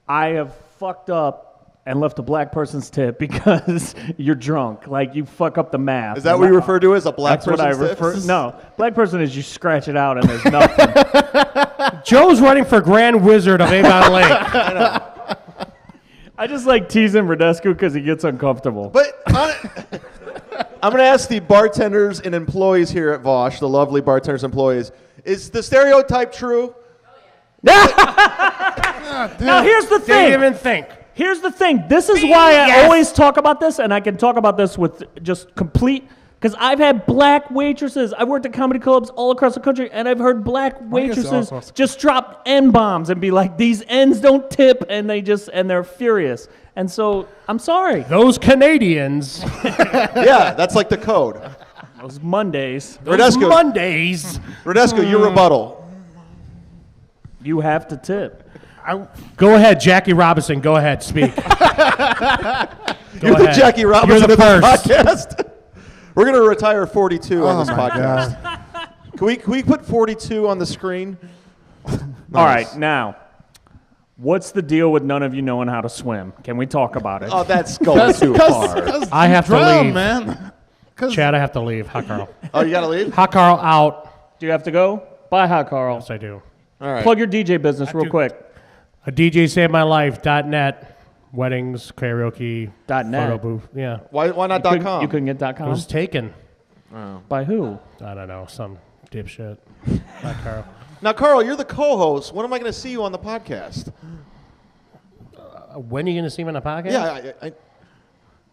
I have fucked up and left a black person's tip because you're drunk. Like, you fuck up the math. Is that what you refer to as a black That's what I person's refer. tip? No, black person is you scratch it out and there's nothing. Joe's running for Grand Wizard of Avon Lake. I just like teasing Rodescu because he gets uncomfortable. But I'm going to ask the bartenders and employees here at Vosh, the lovely bartenders and employees, is the stereotype true? Now, here's the Didn't thing. even think. Here's the thing. This is why I always talk about this, and I can talk about this with just complete, because I've had black waitresses. I worked at comedy clubs all across the country, and I've heard black waitresses just drop N-bombs and be like, these N's don't tip, and they're furious. And so, I'm sorry. Those Canadians. Yeah, that's like the code. Those Mondays, Rodescu, Mondays. Rodescu, your rebuttal. you have to tip. Go ahead, Jackie Robinson. Go ahead, speak. Go You're the ahead. Jackie Robinson You're of the this first. podcast. We're going to retire 42 on this podcast. Can we put 42 on the screen? All right, now, what's the deal with none of you knowing how to swim? Can we talk about it? Oh, that's going too far. I have to Drown, leave. man. Chad, I have to leave. Hot Carl. Oh, you got to leave? Hot Carl out. Do you have to go? Bye, Hot Carl. Yes, I do. All right. Plug your DJ business real quick. A DJ saved my life.net. Weddings, karaoke, .net. photo booth. Yeah. Why not .com? You couldn't get It .com? was taken. By who? I don't know. Some dipshit. Hot Carl. Now, Carl, you're the co-host. When am I going to see you on the podcast? When are you going to see him on the podcast? Yeah, I don't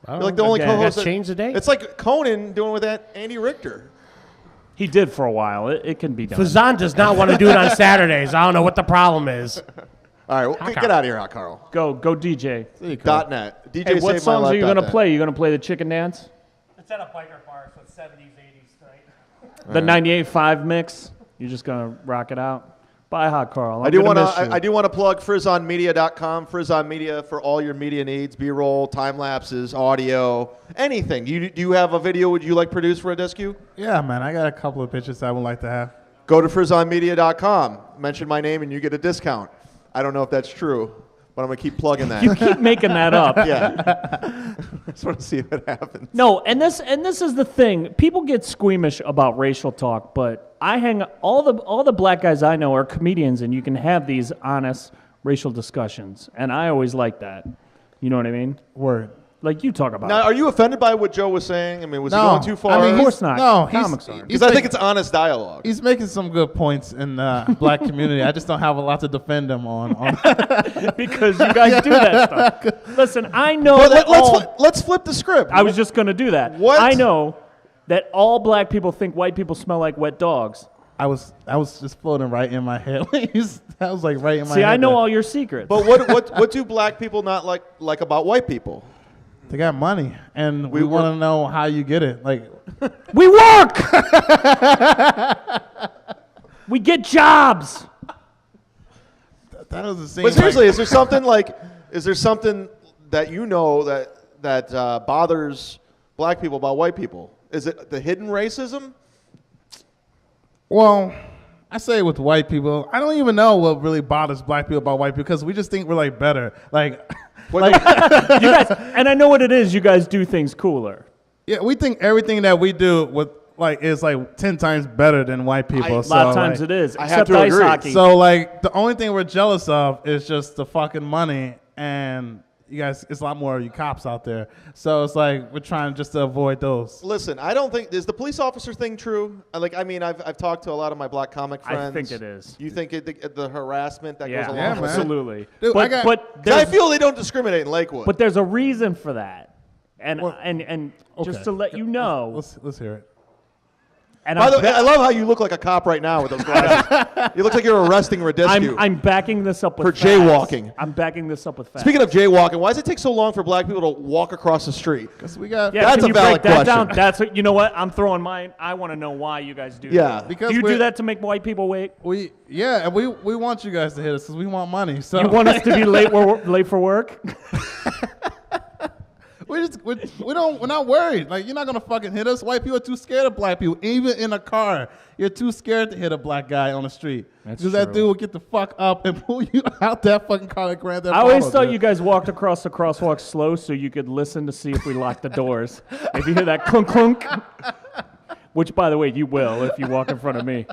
you're know. like the only Again, co-host. has changed the date? It's like Conan doing with that Andy Richter. He did for a while. It can be done. Fazan does not want to do it on Saturdays. I don't know what the problem is. All right, well, get out of here, Carl. Go DJ. .net. DJ Hey, what saved my songs are you life. going to play? You going to play the chicken dance? It's at a biker bar, so it's 70s, 80s tonight. The 98.5 mix? You're just going to rock it out? Bye, Hot Carl. I do want to plug frizzonmedia.com. Frizzon Media for all your media needs: B-roll, time lapses, audio, anything. Do you have a video? Would you like produced for Rodescu? Yeah, man. I got a couple of pictures I would like to have. Go to frizzonmedia.com. Mention my name and you get a discount. I don't know if that's true, but I'm gonna keep plugging that. You keep making that up. Yeah. I just want to see if it happens. No, and this is the thing. People get squeamish about racial talk, but I hang all the black guys I know are comedians, and you can have these honest racial discussions, and I always like that. You know what I mean? Word. Like you talk about. Now, are you offended by what Joe was saying? I mean, was he No. going too far? I mean, Of course not. No, Comics aren't. Because I think it's honest dialogue. He's making some good points in the black community. I just don't have a lot to defend him on. Because you guys do that stuff. Listen, I know But that let's flip the script. I was just going to do that. What? I know that all black people think white people smell like wet dogs. I was just floating right in my head. That was like right in my See, head. I know there. all your secrets. But what do black people not like about white people? They got money, and we want to know how you get it. Like, we work. We get jobs. that doesn't seem. But seriously, like, is there something that you know that bothers black people about white people? Is it the hidden racism? well, I say with white people, I don't even know what really bothers black people about white people because we just think we're like better. Like, You guys, and I know what it is. You guys do things cooler. yeah, we think everything that we do is like 10 times better than white people. A lot of times it is. I have Except to ice agree. hockey. So like the only thing we're jealous of is just the fucking money, and you guys, it's a lot more of you cops out there. So it's like we're trying just to avoid those. Listen, I don't think is the police officer thing true. I've talked to a lot of my black comic friends. I think it is. You think the harassment that Yeah, goes along with man. absolutely. Dude, I got- but 'Cause I there's- feel they don't discriminate in Lakewood. But there's a reason for that, and Well, just okay. to let you know. Let's hear it. And by the way, bet- I love how you look like a cop right now with those glasses. You look like you're arresting Rodescu. I'm backing this up with For facts. jaywalking. I'm backing this up with facts. Speaking of jaywalking, why does it take so long for black people to walk across the street? Because we got yeah, That's can a you valid break that question. down? That's what, you know what? I'm throwing mine. I want to know why you guys do Yeah. that. Because do you do we're- that to make white people wait? we want you guys to hit us because we want money. So You want us to be late for work? we're not worried. Like, you're not gonna fucking hit us. White people are too scared of black people. Even in a car, you're too scared to hit a black guy on the street. That's Because that true. dude will get the fuck up and pull you out that fucking car like Grand Theft I always Auto, thought dude. you guys walked across the crosswalk slow so you could listen to see if we locked the doors. If you hear that clunk clunk, which by the way you will if you walk in front of me.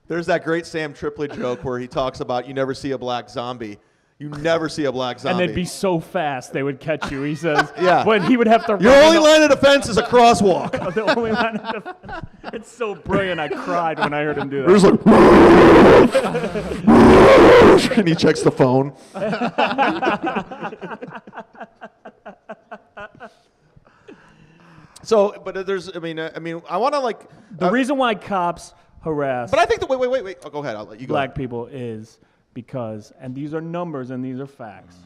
There's that great Sam Tripoli joke where he talks about you never see a black zombie. You never see a black And zombie. they'd be so fast they would catch you. He says, Yeah. But he would have to. Your run only in line of defense is a crosswalk. the only line of defense. It's so brilliant. I cried when I heard him do that. There's like, and he checks the phone. So, but there's, I mean, I want to like. The reason why cops harass But I think that wait. Oh, go ahead. I'll let you go. black people is because, and these are numbers and these are facts.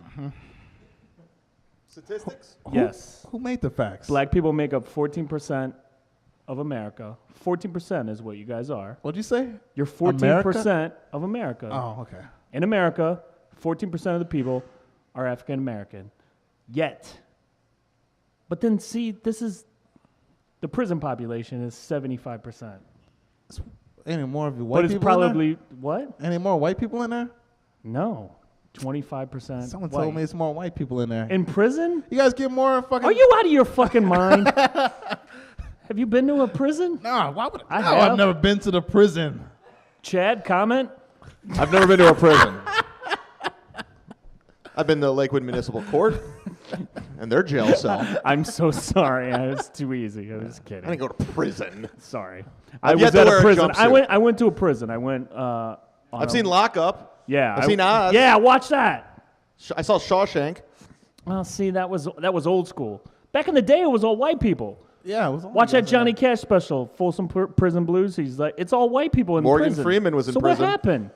Statistics. Yes, Who made the facts? black people make up 14% of America. 14% is what you guys are. What'd you say? You're 14% of America. Oh, okay. In America, 14% of the people are African American. Yet. But then see, this is the prison population is 75%. Any more of you white But it's people in probably what? there? Any more white people in there? No. 25%. Someone white. told me it's more white people in there. In prison? You guys get more fucking. Are you out of your fucking mind? Have you been to a prison? Nah, why would I no, have. I've never been to the prison. Chad, comment? I've never been to a prison. I've been to Lakewood Municipal Court and their jail cell. I'm so sorry. It's too easy. I was kidding. I didn't go to prison. Sorry. I've I yet was to at wear a a prison. jumpsuit. I went to a prison. I went I've seen Lockup. Yeah. I've seen Oz. Yeah, watch that. I saw Shawshank. Well, see, that was old school. Back in the day, it was all white people. Yeah, it was. Watch that Johnny Cash special, Folsom Prison Blues. He's like, it's all white people in Morgan prison. Freeman was in so prison. what happened?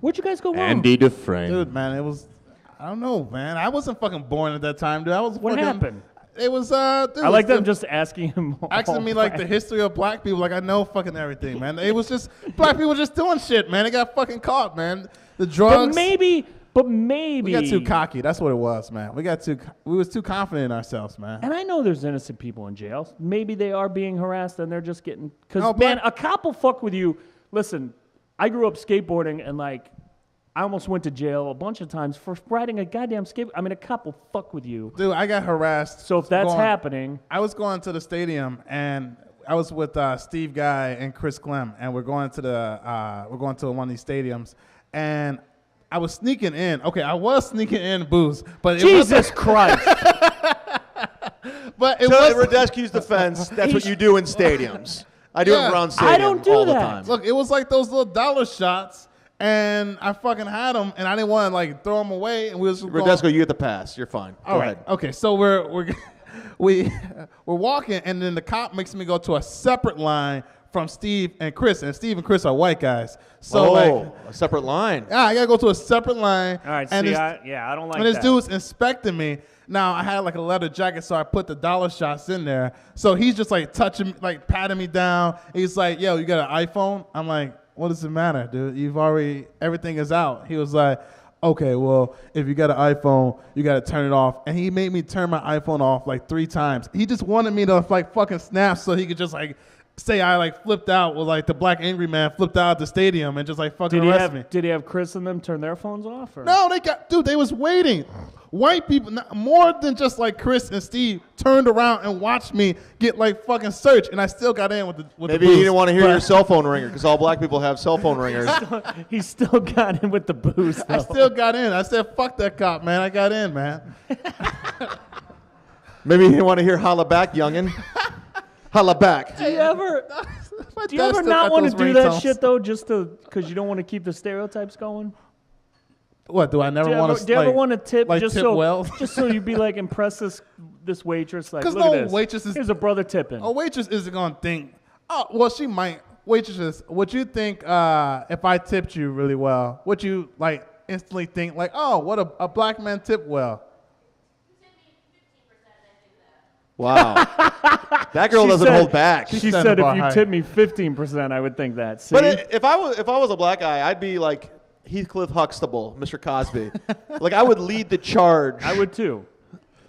Where'd you guys go wrong? Dufresne. Dude, man, it was. I don't know, man. I wasn't fucking born at that time, dude. I was. What fucking, happened? It was. Dude, I like them them just asking him. asking me like the history of black people. Like I know fucking everything, man. It was just black people just doing shit, man. They got fucking caught, man. The drugs. But maybe. We got too cocky. That's what it was, man. We was too confident in ourselves, man. And I know there's innocent people in jail. Maybe they are being harassed and they're just getting. Because, No, man, but- a cop will fuck with you. Listen, I grew up skateboarding and, like, I almost went to jail a bunch of times for riding a goddamn skateboard. I mean, a cop will fuck with you. Dude, I got harassed. So if that's going- happening. I was going to the stadium and I was with Steve Guy and Chris Clem, and we're going to one of these stadiums. and I was sneaking in. Okay, I was sneaking in booze, but Jesus Christ. But it So, in was Rodescu's defense, that's what you do in stadiums. I do it Yeah. in Brown Stadium I don't do all the that. time. look. It was like those little dollar shots, and I fucking had them, and I didn't want to like throw them away. And we was going, Rodescu, you get the pass. You're fine. Go all right, ahead. okay. So we're we're walking, and then the cop makes me go to a separate line from Steve and Chris, and Steve and Chris are white guys. So like, a separate line. yeah, I gotta go to a separate line. All right, and see, this- I don't like and this that. dude's inspecting me. Now I had like a leather jacket, so I put the dollar shots in there. So he's just like touching, like patting me down. He's like, "Yo, you got an iPhone?" I'm like, "What does it matter, dude? Everything is out." He was like, "Okay, well, if you got an iPhone, you got to turn it off." And he made me turn my iPhone off like 3 times. He just wanted me to like fucking snap so he could just like say I like flipped out with like the black angry man flipped out at the stadium and just like fucking arrest me. Did he have Chris and them turn their phones off? Or? No, they was waiting. White people, more than just like Chris and Steve, turned around and watched me get like fucking searched, and I still got in with the Maybe booze. you didn't want to hear But your cell phone ringer because all black people have cell phone ringers. He still got in with the booze, though. I still got in. I said, "Fuck that cop, man." I got in, man. Maybe you didn't want to hear "Holla back, youngin." Holla back. Do you ever My Do you dad ever still not got want to those do that ringtones. shit though, just because you don't want to keep the stereotypes going? What do I never want to? Do you ever want to tip like just tip so well? just so you'd be like impress this waitress? Like, 'Cause look no at this. waitress is- Here's a brother tipping. A waitress isn't gonna think. Oh, well, she might. Waitresses, would you think if I tipped you really well, would you like instantly think like, oh, what a black man tip well? Wow. That girl She doesn't said- hold back. She set the said bar if you high. tip me 15%, I would think that. See? But if I was a black guy, I'd be like Heathcliff Huxtable, Mr. Cosby. Like I would lead the charge. I would too.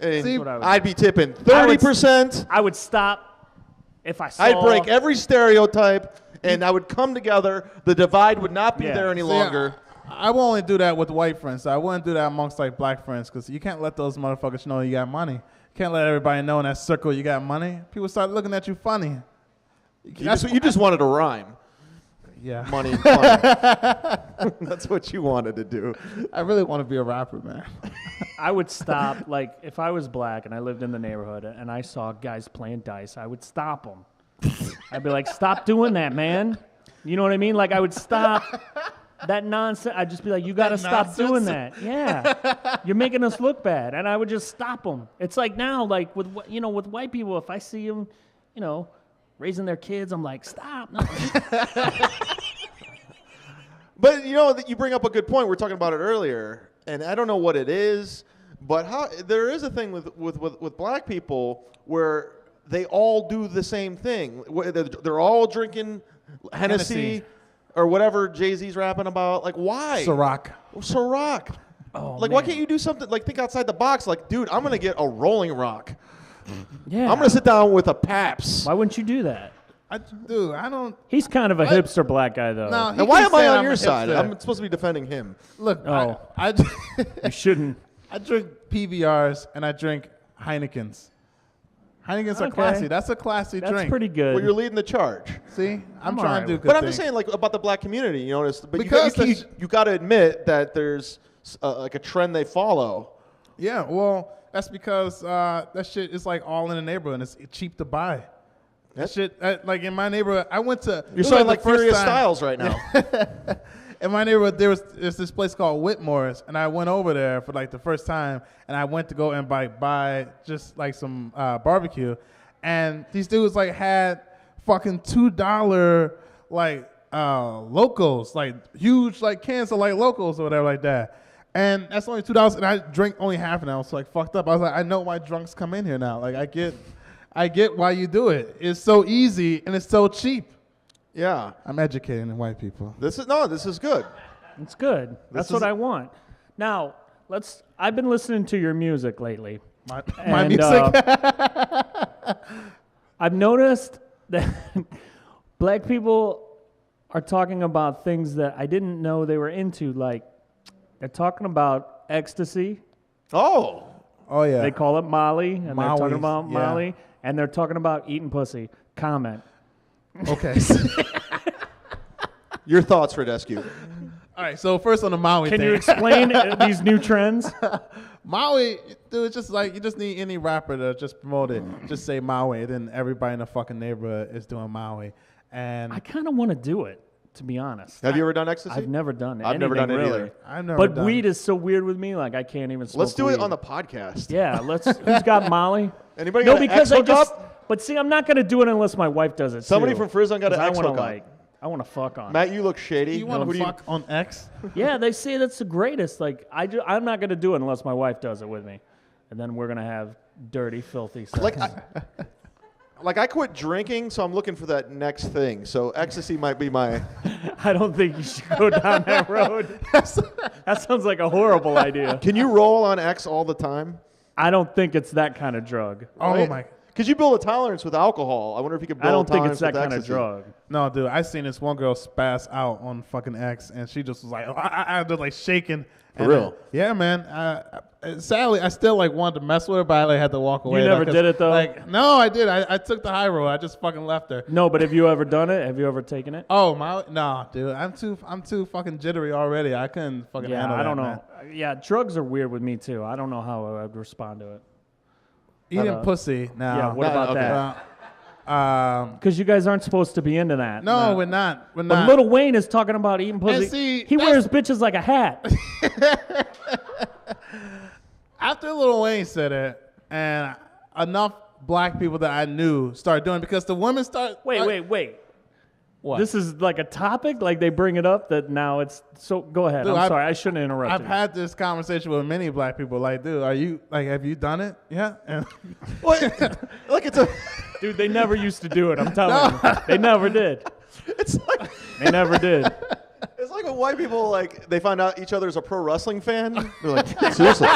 And See, what I would I'd be tipping I would- 30%. I would stop if I saw. I'd break every stereotype, and I would come together. The divide would not be Yeah. there any See, longer. I will only do that with white friends. I wouldn't do that amongst like black friends because you can't let those motherfuckers know you got money. You can't let everybody know in that circle you got money. People start looking at you funny. You just wanted to rhyme. Yeah. Money and fun. That's what you wanted to do. I really want to be a rapper, man. I would stop. Like if I was black and I lived in the neighborhood and I saw guys playing dice, I would stop them. I'd be like, "Stop doing that, man." You know what I mean? Like I would stop that nonsense. I'd just be like, "You got to stop nonsense? doing that." Yeah, you're making us look bad, and I would just stop them. It's like now, like with with white people, if I see them, raising their kids, I'm like, "Stop!" No. But you bring up a good point. We were talking about it earlier, and I don't know what it is, but there is a thing with black people where they all do the same thing. They're all drinking Hennessy or whatever Jay-Z's rapping about. Like, why? Ciroc. Oh, Like, why man. can't you do something? Like, think outside the box. Like, dude, I'm gonna get a Rolling Rock. Yeah. I'm gonna sit down with a Paps. Why wouldn't you do that? I don't. He's kind of a What? hipster black guy, though. No, he And why keeps am I saying on I'm your a side? hipster. I'm supposed to be defending him. Look, Oh. I You shouldn't. I drink PBRs and I drink Heinekens. Heinekens are Okay. classy. That's a classy That's drink. pretty good. Well, you're leading the charge. See, I'm all trying right to do with good But I'm just things. saying, like, about the black community, but Because you got to admit that there's like a trend they follow. Yeah, well, that's because that shit is like all in the neighborhood and it's cheap to buy. That shit, like in my neighborhood, I went to. You're sounding like Furious Styles right now. In my neighborhood, there's this place called Whitmore's, and I went over there for like the first time, and I went to go and buy just like some barbecue, and these dudes like had fucking $2 like locals, like huge like cans of like locals or whatever like that. And that's only $2, and I drank only half, and I was like fucked up. I was like, I know why drunks come in here now. Like I get why you do it. It's so easy and it's so cheap. Yeah. I'm educating the white people. This is good. It's good. That's is- what I want. Now, I've been listening to your music lately. My And, music. I've noticed that black people are talking about things that I didn't know they were into. Like, they're talking about ecstasy. Oh. Oh yeah. They call it Molly, and they're Maui's, talking about yeah. Molly, and they're talking about eating pussy. Comment. Okay. Your thoughts, Rodescu. All right, so first on the Maui Can thing. you explain these new trends? Maui, dude, it's just like you just need any rapper to just promote it. Just say Maui, then everybody in the fucking neighborhood is doing Maui. And I kind of want to do it, to be honest. Have you ever done ecstasy? I've never done it. I've never done it really. either. I've never But done weed it. is so weird with me, like I can't even smoke Let's do it weed. on the podcast. Yeah, let's. Who's got Molly? Anybody No, got an because X I just. hookup? But see, I'm not gonna do it unless my wife does it. Somebody too, from Frisson got an 'cause X I wanna, hookup. I want to fuck on. Matt, you look shady. You want What to do fuck on X? Yeah, they say that's the greatest. Like I'm not gonna do it unless my wife does it with me, and then we're gonna have dirty, filthy sex. Like I quit drinking, so I'm looking for that next thing. So ecstasy might be my. I don't think you should go down that road. That sounds like a horrible idea. Can you roll on X all the time? I don't think it's that kind of drug. Oh my. Because you build a tolerance with alcohol. I wonder if you could build I don't a think it's tolerance that with kind of ecstasy. drug. No, dude, I seen this one girl spaz out on fucking X, and she just was like, I was like shaking. For real? Yeah, man. Sadly, I still like wanted to mess with her, but I like, had to walk away. never 'cause, did it, though? Like, no, I did. I took the high road. I just fucking left her. No, but have you ever done it? Have you ever taken it? Oh my, nah, dude. I'm too fucking jittery already. I couldn't fucking Yeah, handle that. I don't know. Man. Yeah, drugs are weird with me too. I don't know how I would respond to it. Eating pussy now. Yeah, what about okay. that? that? Because you guys aren't supposed to be into that. No, we're not. We're But not. Lil Wayne is talking about eating pussy. see, He wears bitches like a hat. After Lil Wayne said it, and enough black people that I knew started doing it because the women start. Wait. What? This is like a topic? Like they bring it up that now it's so. Go ahead. Dude, I'm I've- sorry. I shouldn't interrupt I've you. had this conversation with many black people. Like, dude, are you like, have you done it? Yeah. And What? Like it's a. Dude, they never used to do it. I'm telling you. They never did. It's like. They never did. It's like when white people like they find out each other's a pro wrestling fan. They're like, seriously,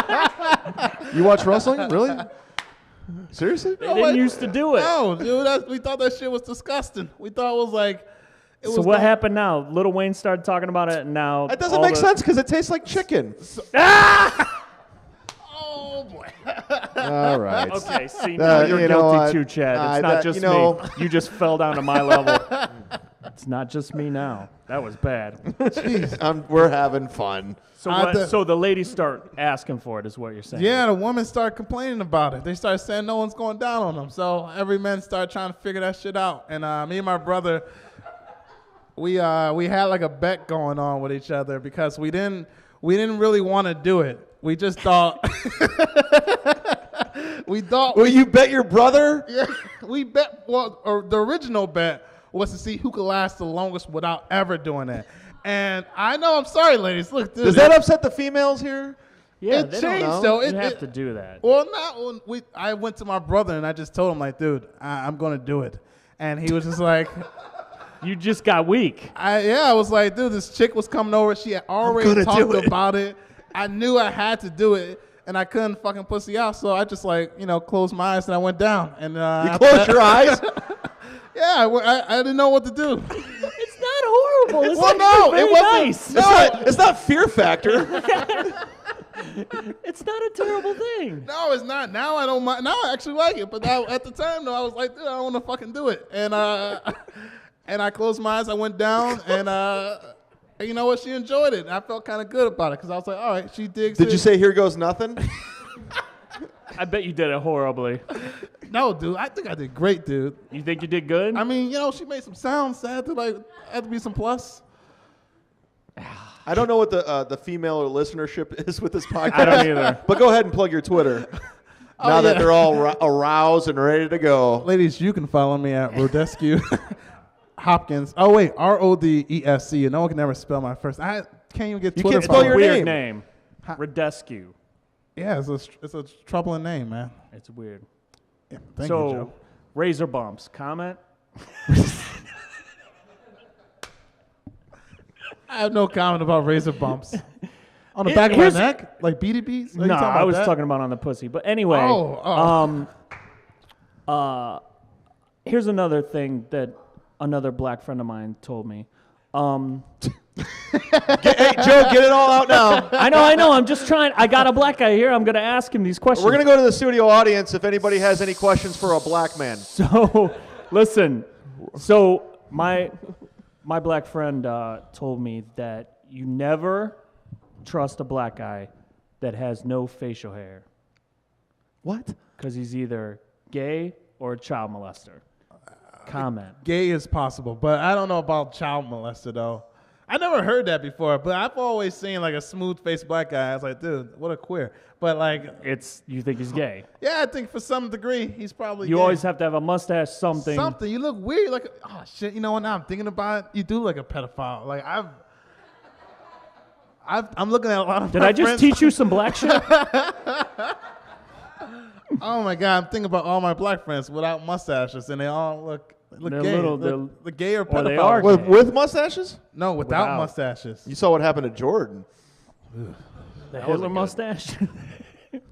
you watch wrestling? Really? Seriously? They didn't used to do it. no, dude, we thought that shit was disgusting. We thought it was like. It So was what the- happened now? Lil Wayne started talking about it, and now That doesn't all make the- sense because it tastes like chicken. Oh boy. All right. Okay, see, now you're you know guilty what? too, Chad. It's not that- just you know- me. You just fell down to my level. It's not just me now. That was bad. We're having fun. So I what, th- so the ladies start asking for it, is what you're saying? Yeah, the women start complaining about it. They start saying no one's going down on them. So every man start trying to figure that shit out. And me and my brother, we had like a bet going on with each other because we didn't really want to do it. We just thought Will you bet your brother? yeah, we bet. Well, or the original bet was to see who could last the longest without ever doing it. And I know, I'm sorry, ladies. Look, dude, Does that upset the females here? Yeah, it they don't changed know. though. You It- have it- to do that. Well, not when I went to my brother and I just told him like, dude, I'm gonna do it, and he was just like, You just got weak. I was like, dude, this chick was coming over. She had already gonna do talked it. about it. I knew I had to do it, and I couldn't fucking pussy out. So I just like, closed my eyes and I went down. And You after close that- your eyes. Yeah, I didn't know what to do. It's not horrible. It's Well, actually no, very it wasn't. nice. No. It's not Fear Factor. It's not a terrible thing. No, it's not. Now I don't mind. Now I actually like it. But now, at the time, though, I was like, dude, I don't want to fucking do it. And and I closed my eyes. I went down, and you know what? She enjoyed it. I felt kind of good about it because I was like, all right, she digs it. Did you say here goes nothing? I bet you did it horribly. No, dude. I think I did great, dude. You think you did good? I mean, she made some sounds. So I had to be some plus. I don't know what the female or listenership is with this podcast. I don't either. But go ahead and plug your Twitter. Now that they're all aroused and ready to go. Ladies, you can follow me at Rodescu Hopkins. Oh wait, Rodescu. No one can ever spell my first. I can't even get You Twitter. can't spell your followers. Weird name. name. Rodescu. Yeah, it's a troubling name, man. It's weird. Yeah, thank so, you, Joe. razor bumps. Comment? I have no comment about razor bumps. On the Here- back of my here's- neck? Like BDBs? No, I was talking about on the pussy. But anyway, here's another thing that another black friend of mine told me. Hey, Joe, get it all out now. I know. I'm just trying. I got a black guy here. I'm going to ask him these questions. We're going to go to the studio audience if anybody has any questions for a black man. So, listen. So my black friend told me that you never trust a black guy that has no facial hair. What? Because he's either gay or a child molester. Comment. Gay is possible, but I don't know about child molester though. I never heard that before, but I've always seen like a smooth-faced black guy. I was like, dude, what a queer. But like, You think he's gay? yeah, I think for some degree he's probably. You gay. always have to have a mustache, something. Something. You look weird. Like, oh shit. You know what? Now I'm thinking about it. You do look like a pedophile. Like I'm looking at a lot of. Did my I just friends. teach you some black shit? Oh my god! I'm thinking about all my black friends without mustaches, and they all look They're gay. little- Look gay or or they pedophile. are gay. With mustaches? No, without Without. mustaches. You saw what happened to Jordan. The Hitler mustache?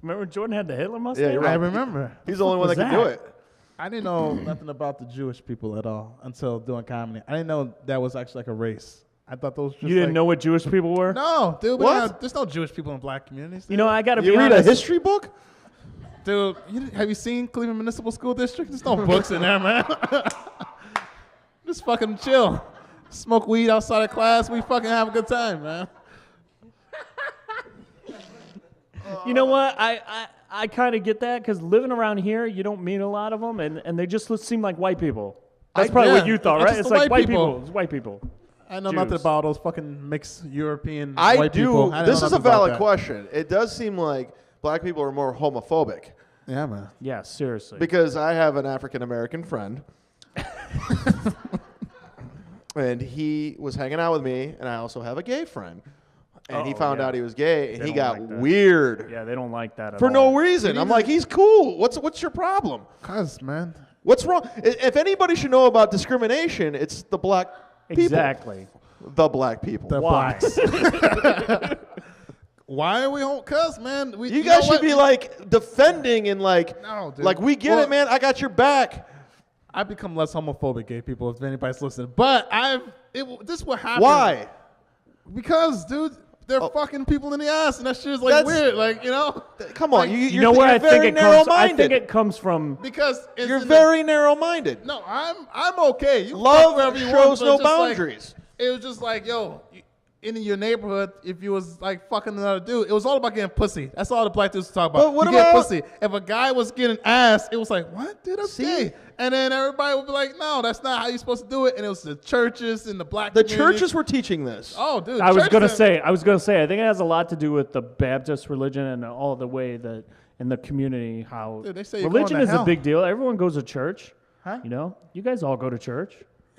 Remember when Jordan had the Hitler mustache? you're I right. remember. He's the only one was that can do that? it. I didn't know nothing about the Jewish people at all until doing comedy. I didn't know that was actually like a race. I thought those. Just You didn't like, know what Jewish people were? No, dude. What? There's no Jewish people in black communities. You know, I got to You be read honest. a history book? Dude, have you seen Cleveland Municipal School District? There's no books in there, man. Just fucking chill. Smoke weed outside of class. We fucking have a good time, man. You know what? I kind of get that because living around here, you don't meet a lot of them, and they just seem like white people. That's probably what you thought, it's right? just It's the like white white people. people. It's white people. I know Jews. nothing about all those fucking mixed European I white do. people. I know This is a nothing about valid that. question. It does seem like black people are more homophobic Yeah, man. Yeah, seriously. because I have an African American friend. And he was hanging out with me, and I also have a gay friend. And he Uh-oh, found yeah. out he was gay, and They he don't got like that. weird Yeah, they don't like that at for all. no reason. I'm like, he's cool. What's your problem? Cuz, man. What's wrong? If anybody should know about discrimination, it's the black people. Exactly. The black people. The Why? blacks. Why are we home? Cuz, man. you guys should be like defending and like, No, dude. like we get Well- it, man. I got your back. I've become less homophobic, gay people, if anybody's listening. But this is what happened. Why? Because, dude, they're fucking people in the ass, and that shit is like That's- weird. Like, you know? Come on, Like, You know where I think very it comes? I think narrow-minded. it comes from. Because it's You're in very narrow-minded. No, I'm okay. You Love fuck wherever you shows want, but no it's just like- boundaries. it was just like, yo, in your neighborhood, if you was like fucking another dude, it was all about getting pussy. That's all the black dudes talk about. But what you get about- pussy? If a guy was getting ass, it was like, what, dude? That's See? gay. And then everybody would be like, no, that's not how you're supposed to do it. And it was the churches and the black. The community. churches were teaching this. Oh, dude. I was church gonna and- say. I think it has a lot to do with the Baptist religion and all the way that in the community how Dude, they say you're going religion to is a hell. big deal. Everyone goes to church. Huh? You know, you guys all go to church.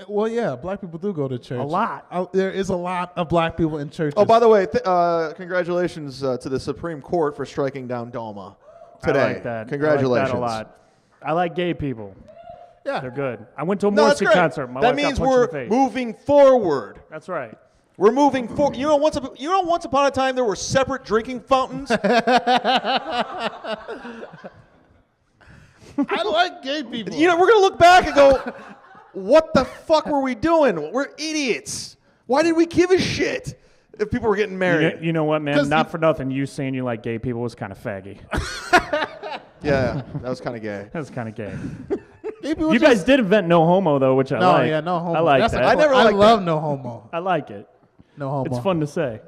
Well, yeah, black people do go to church. A lot. There is a lot of black people in churches. Oh, by the way, congratulations to the Supreme Court for striking down DOMA today. I like that. Congratulations. I like that a lot. I like gay people. yeah. They're good. I went to a No, that's Morrissey great. concert. My That wife got means punched in we're the face. moving forward. That's right. We're moving forward. You know, once upon a time there were separate drinking fountains. I like gay people. You know, we're gonna look back and go, "What the fuck were we doing? We're idiots. Why did we give a shit if people were getting married?" You know what, man? 'Cause Not for nothing. You saying you like gay people was kind of faggy. Yeah, that was kind of gay. That's kind of gay. Gay people You just- guys did invent no homo though, which I No, like. yeah, no homo. I like That's that. I never I liked love that. no homo. I like it. No homo. It's fun to say.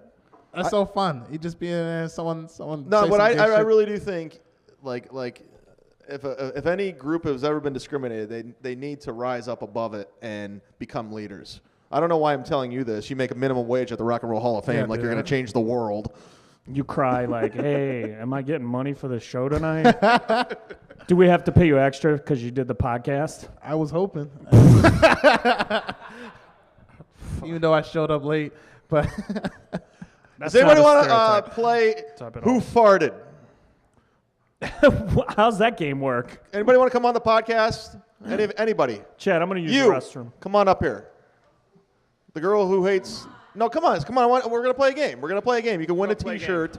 That's so fun. You just be in there, someone. No, say but some I gay shit. really do think, like, if any group has ever been discriminated, they need to rise up above it and become leaders. I don't know why I'm telling you this. You make a minimum wage at the Rock and Roll Hall of Fame, Yeah, like dude. you're going to change the world. You cry like, hey, am I getting money for the show tonight? Do we have to pay you extra because you did the podcast? I was hoping. Even though I showed up late, but That's Does anybody not a want to stereotype. play Type it Who off. Farted? How's that game work? Anybody want to come on the podcast? Anybody? Chad, I'm going to use You. the restroom. Come on up here. The girl who hates... No, come on. We're going to play a game. We're going to play a game. You can win a We'll play a game. T-shirt.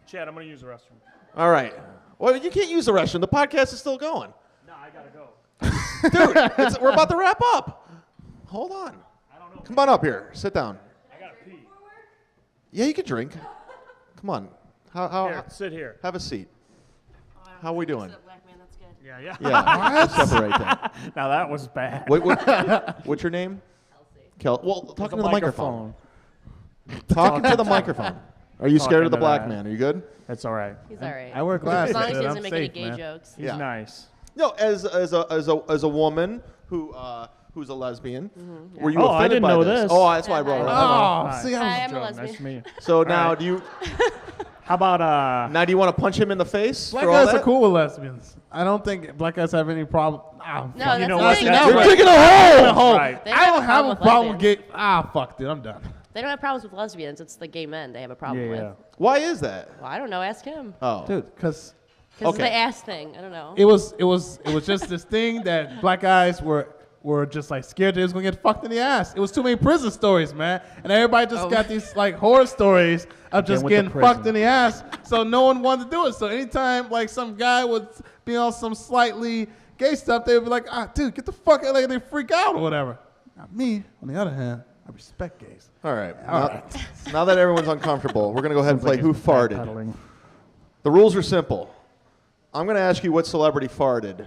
Chad, I'm going to use the restroom. All right. Well, you can't use the restroom. The podcast is still going. No, I got to go. Dude, we're about to wrap up. Hold on. I don't know. Come on up here. Sit down. I got to pee. Yeah, you can drink. Come on. Here, sit here. Have a seat. How we doing? Black man, that's good. Yeah, yeah. Yeah. Separate that. Now that was bad. What's your name? Well, talk There's to a the microphone. Talking to the microphone. Are you scared of the to black that. man? Are you good? That's all right. He's all right. I wear glasses. As long as he dude. doesn't I'm make safe, any gay man. jokes. He's nice. No, as a woman who's a lesbian, were you Oh, I offended didn't by know this? this. Oh, that's why I brought it up. Oh, Hi. see, I Hi, was I'm a Joe, lesbian. nice to meet you. So now do you How about now do you want to punch him in the face? black for all guys are that? cool with lesbians. I don't think black guys have any problem. No, You that's know the what? thing. That's You're right. digging a hole. Right. They I don't a have a with problem with lesbians. gay. Fuck, dude, I'm done. They don't have problems with lesbians. It's the gay men they have a problem Yeah, with. yeah. Why is that? Well, I don't know. Ask him. Oh, Dude, because Because Okay. it's the ass thing. I don't know. it was just this thing that black guys were just like scared they was gonna get fucked in the ass. It was too many prison stories, man, and everybody just got these like horror stories of just with the getting prison. fucked in the ass. So no one wanted to do it. So anytime like some guy would be on some slightly gay stuff, they would be like, dude, get the fuck out, like they freak out or whatever. Not me. On the other hand, I respect gays. all right. All now, right. now that everyone's uncomfortable, we're gonna go ahead and play Who Farted. Backpedaling. The rules are simple. I'm gonna ask you what celebrity farted,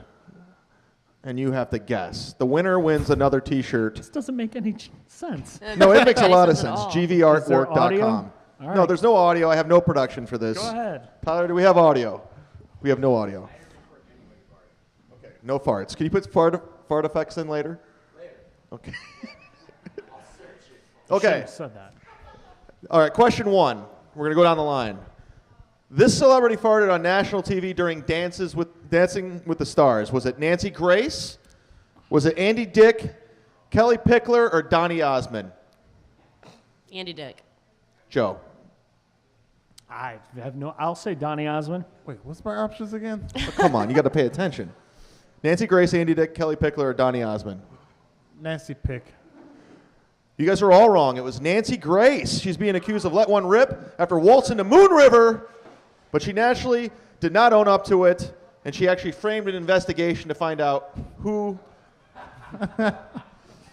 and you have to guess. The winner wins another T-shirt. This doesn't make any sense. No, it makes a lot of Sense sense. at all. Is there audio? GVartwork.com. All No, right. there's no audio. I have no production for this. Go ahead. Tyler, do we have audio? We have no audio. Okay, no farts. Can you put fart effects in later? Later. Okay. Okay. Shouldn't have said that. All right, question one. We're going to go down the line. This celebrity farted on national TV during Dancing with the Stars. Was it Nancy Grace? Was it Andy Dick, Kelly Pickler, or Donny Osmond? Andy Dick. Joe. I have no. I'll say Donny Osmond. Wait, what's my options again? Oh, come on, you got to pay attention. Nancy Grace, Andy Dick, Kelly Pickler, or Donny Osmond? Nasty pick. You guys are all wrong. It was Nancy Grace. She's being accused of let one rip after waltzing to Moon River, but she naturally did not own up to it, and she actually framed an investigation to find out who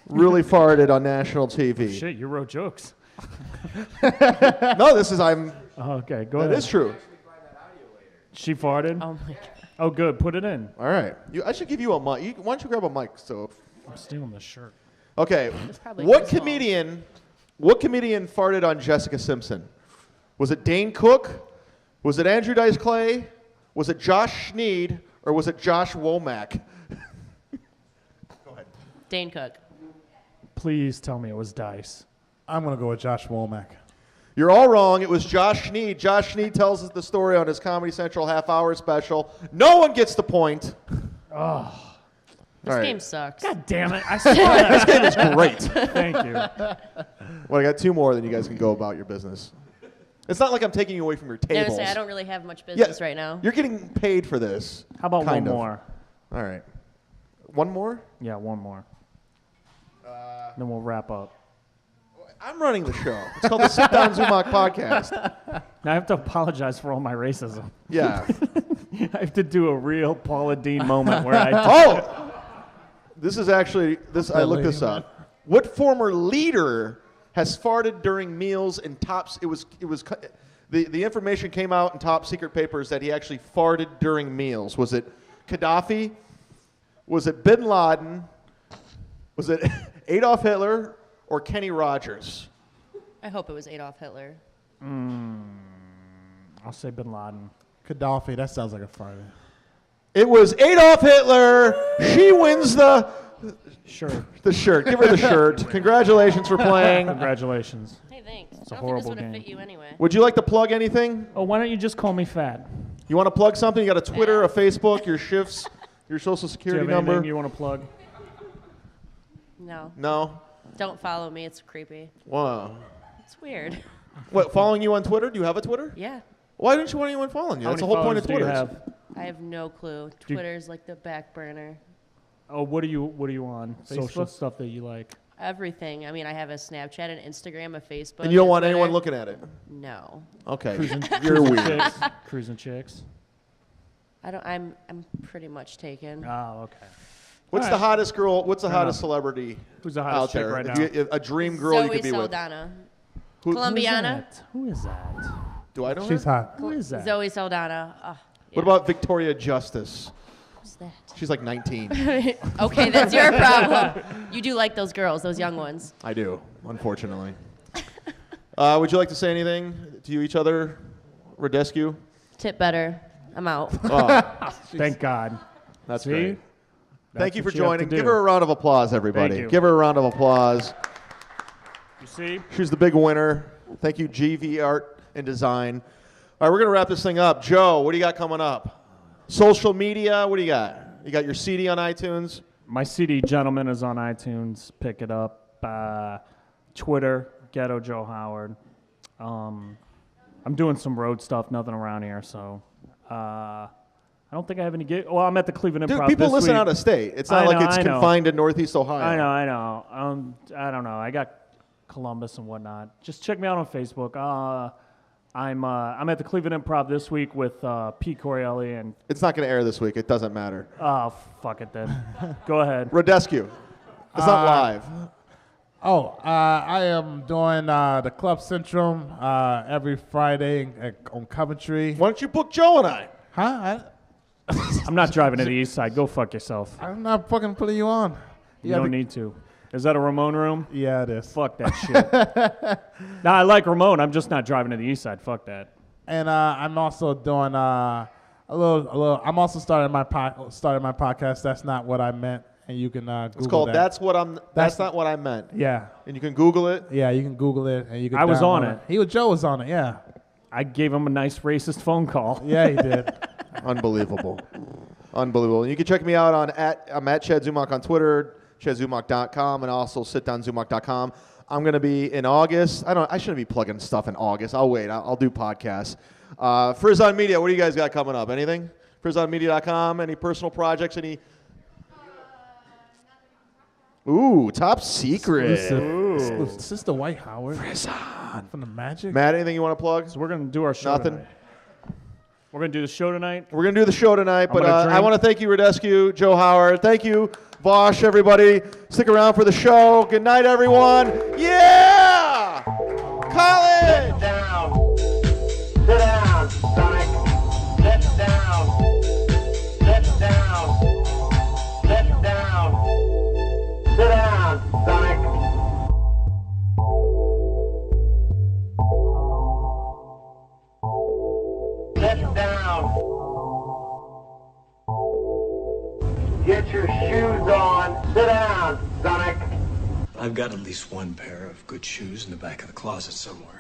really farted on national TV. Shit, you wrote jokes. No, this is I'm. Oh, okay, go That ahead. is true. She farted. Oh my god. Oh, good. Put it in. All right. I should give you a mic. Why don't you grab a mic, so. I'm stealing this shirt. Okay. probably What too small. comedian farted on Jessica Simpson? Was it Dane Cook? Was it Andrew Dice Clay? Was it Josh Schneed? Or was it Josh Womack? Dane Cook. Please tell me it was Dice. I'm gonna go with Josh Womack. You're all wrong. It was Josh Schneed. Josh Schneed tells us the story on his Comedy Central half-hour special. No one gets the point. This All right. game sucks. God damn it! I saw that. This game is great. Thank you. Well, I got two more, then you guys can go about your business. It's not like I'm taking you away from your I was tables. gonna say I don't really have much Yeah, business right now. You're getting paid for this. How about kind one of. more? All right. One more? Yeah, one more. Then we'll wrap up. I'm running the show. It's called the Sit Down Zumock Podcast. Now I have to apologize for all my racism. Yeah. I have to do a real Paula Dean moment where I. Oh! This is actually, I looked this up. What former leader has farted during meals in tops? The information came out in top secret papers that he actually farted during meals. Was it Gaddafi? Was it Bin Laden? Was it Adolf Hitler or Kenny Rogers? I hope it was Adolf Hitler. I'll say Bin Laden. Gaddafi. That sounds like a fart. It was Adolf Hitler. She wins the Sure. shirt. Give her the shirt. Congratulations for playing. Congratulations. Hey, thanks. a I don't think this horrible would have game. fit you anyway. Would you like to plug anything? Oh, why don't you just call me fat? You want to plug something? You got a Twitter, a Facebook, your shifts, your social Do you security have number? anything you want to plug? No. No? Don't follow me. It's creepy. Wow. It's weird. What, following you on Twitter? Do you have a Twitter? Yeah. Why didn't you want anyone following you? How That's the many whole point of followers do Twitter. you have? I have no clue. you- Twitter's like the back burner. Oh, what are you on? Social Facebook? stuff that you like. Everything. I mean, I have a Snapchat, an Instagram, a Facebook. And you don't a want Twitter. anyone looking at it? No. Okay. Cruising, You're cruising weird. chicks. Cruising chicks. I don't. I'm pretty much taken. Oh, okay. What's All the right. hottest girl? What's the Fair hottest enough. celebrity Who's the hottest out chick there? right If now? you- a dream girl you Zoe could be with. Saldana. Who- Colombiana. Who is that? Do I know She's her? hot. Who is that? Zoe Saldana. What about Victoria Justice? Who's that? She's like 19. Okay, that's your problem. You do like those girls, those young ones. I do, unfortunately. Would you like to say anything to each other, Rodescu? Tip better. I'm out. Oh, Thank God. that's See? great. That's Thank you for what have to joining. do. Give her a round of applause, everybody. Thank you. Give her a round of applause. You see? She's the big winner. Thank you, GV Art and Design. All right, we're going to wrap this thing up. Joe, what do you got coming up? Social media, what do you got? You got your CD on iTunes? My CD, Gentleman, is on iTunes. Pick it up. Twitter, Ghetto Joe Howard. I'm doing some road stuff, nothing around here, so I don't think I have any gig. Well, I'm at the Cleveland Improv. Dude, people this listen week. out of state. It's not like it's I know. confined to Northeast Ohio. I know. I don't know. I got Columbus and whatnot. Just check me out on Facebook. I'm at the Cleveland Improv this week with Pete Corielli and. It's not going to air this week. It doesn't matter. Oh, fuck it then. Go ahead. Rodescu. It's not live. I am doing the Club Centrum every Friday on Coventry. Why don't you book Joe and I? Huh? I'm not driving to the east side. Go fuck yourself. I'm not fucking putting you on. You don't need to. Is that a Ramon room? Yeah, it is. Fuck that shit. Nah, I like Ramon. I'm just not driving to the east side. Fuck that. And I'm also doing a little. I'm also starting my podcast. That's not what I meant. And you can Google It's called that. That's Not What I Meant. Yeah. And you can Google it. Yeah, you can Google it and you can. I was on download it. Joe was on it. Yeah. I gave him a nice racist phone call. Yeah, he did. Unbelievable. Unbelievable. And you can check me out I'm at Chad Zumock on Twitter, chadzumock.com, and also sitdownzumock.com. I'm going to be in August. I shouldn't be plugging stuff in August. I'll wait. I'll do podcasts. Frizzon Media, what do you guys got coming up? Anything? FrizzonMedia.com, any personal projects, any... Ooh, top secret. Is this the White Howard? Frizzon. From the Magic? Matt, anything you want to plug? So we're going to do our show Nothing. tonight. We're going to do the show tonight. We're going to do the show tonight, but gonna I drink. want to thank you, Rodescu, Joe Howard. Thank you, Vosh, everybody. Stick around for the show. Good night, everyone. Yeah! College! Sit down. Sit down, Sonic. Sit down. Sit down. Sit down. Sit down, Sonic. Sit down. Get your shoes on. Sit down, Sonic. I've got at least one pair of good shoes in the back of the closet somewhere.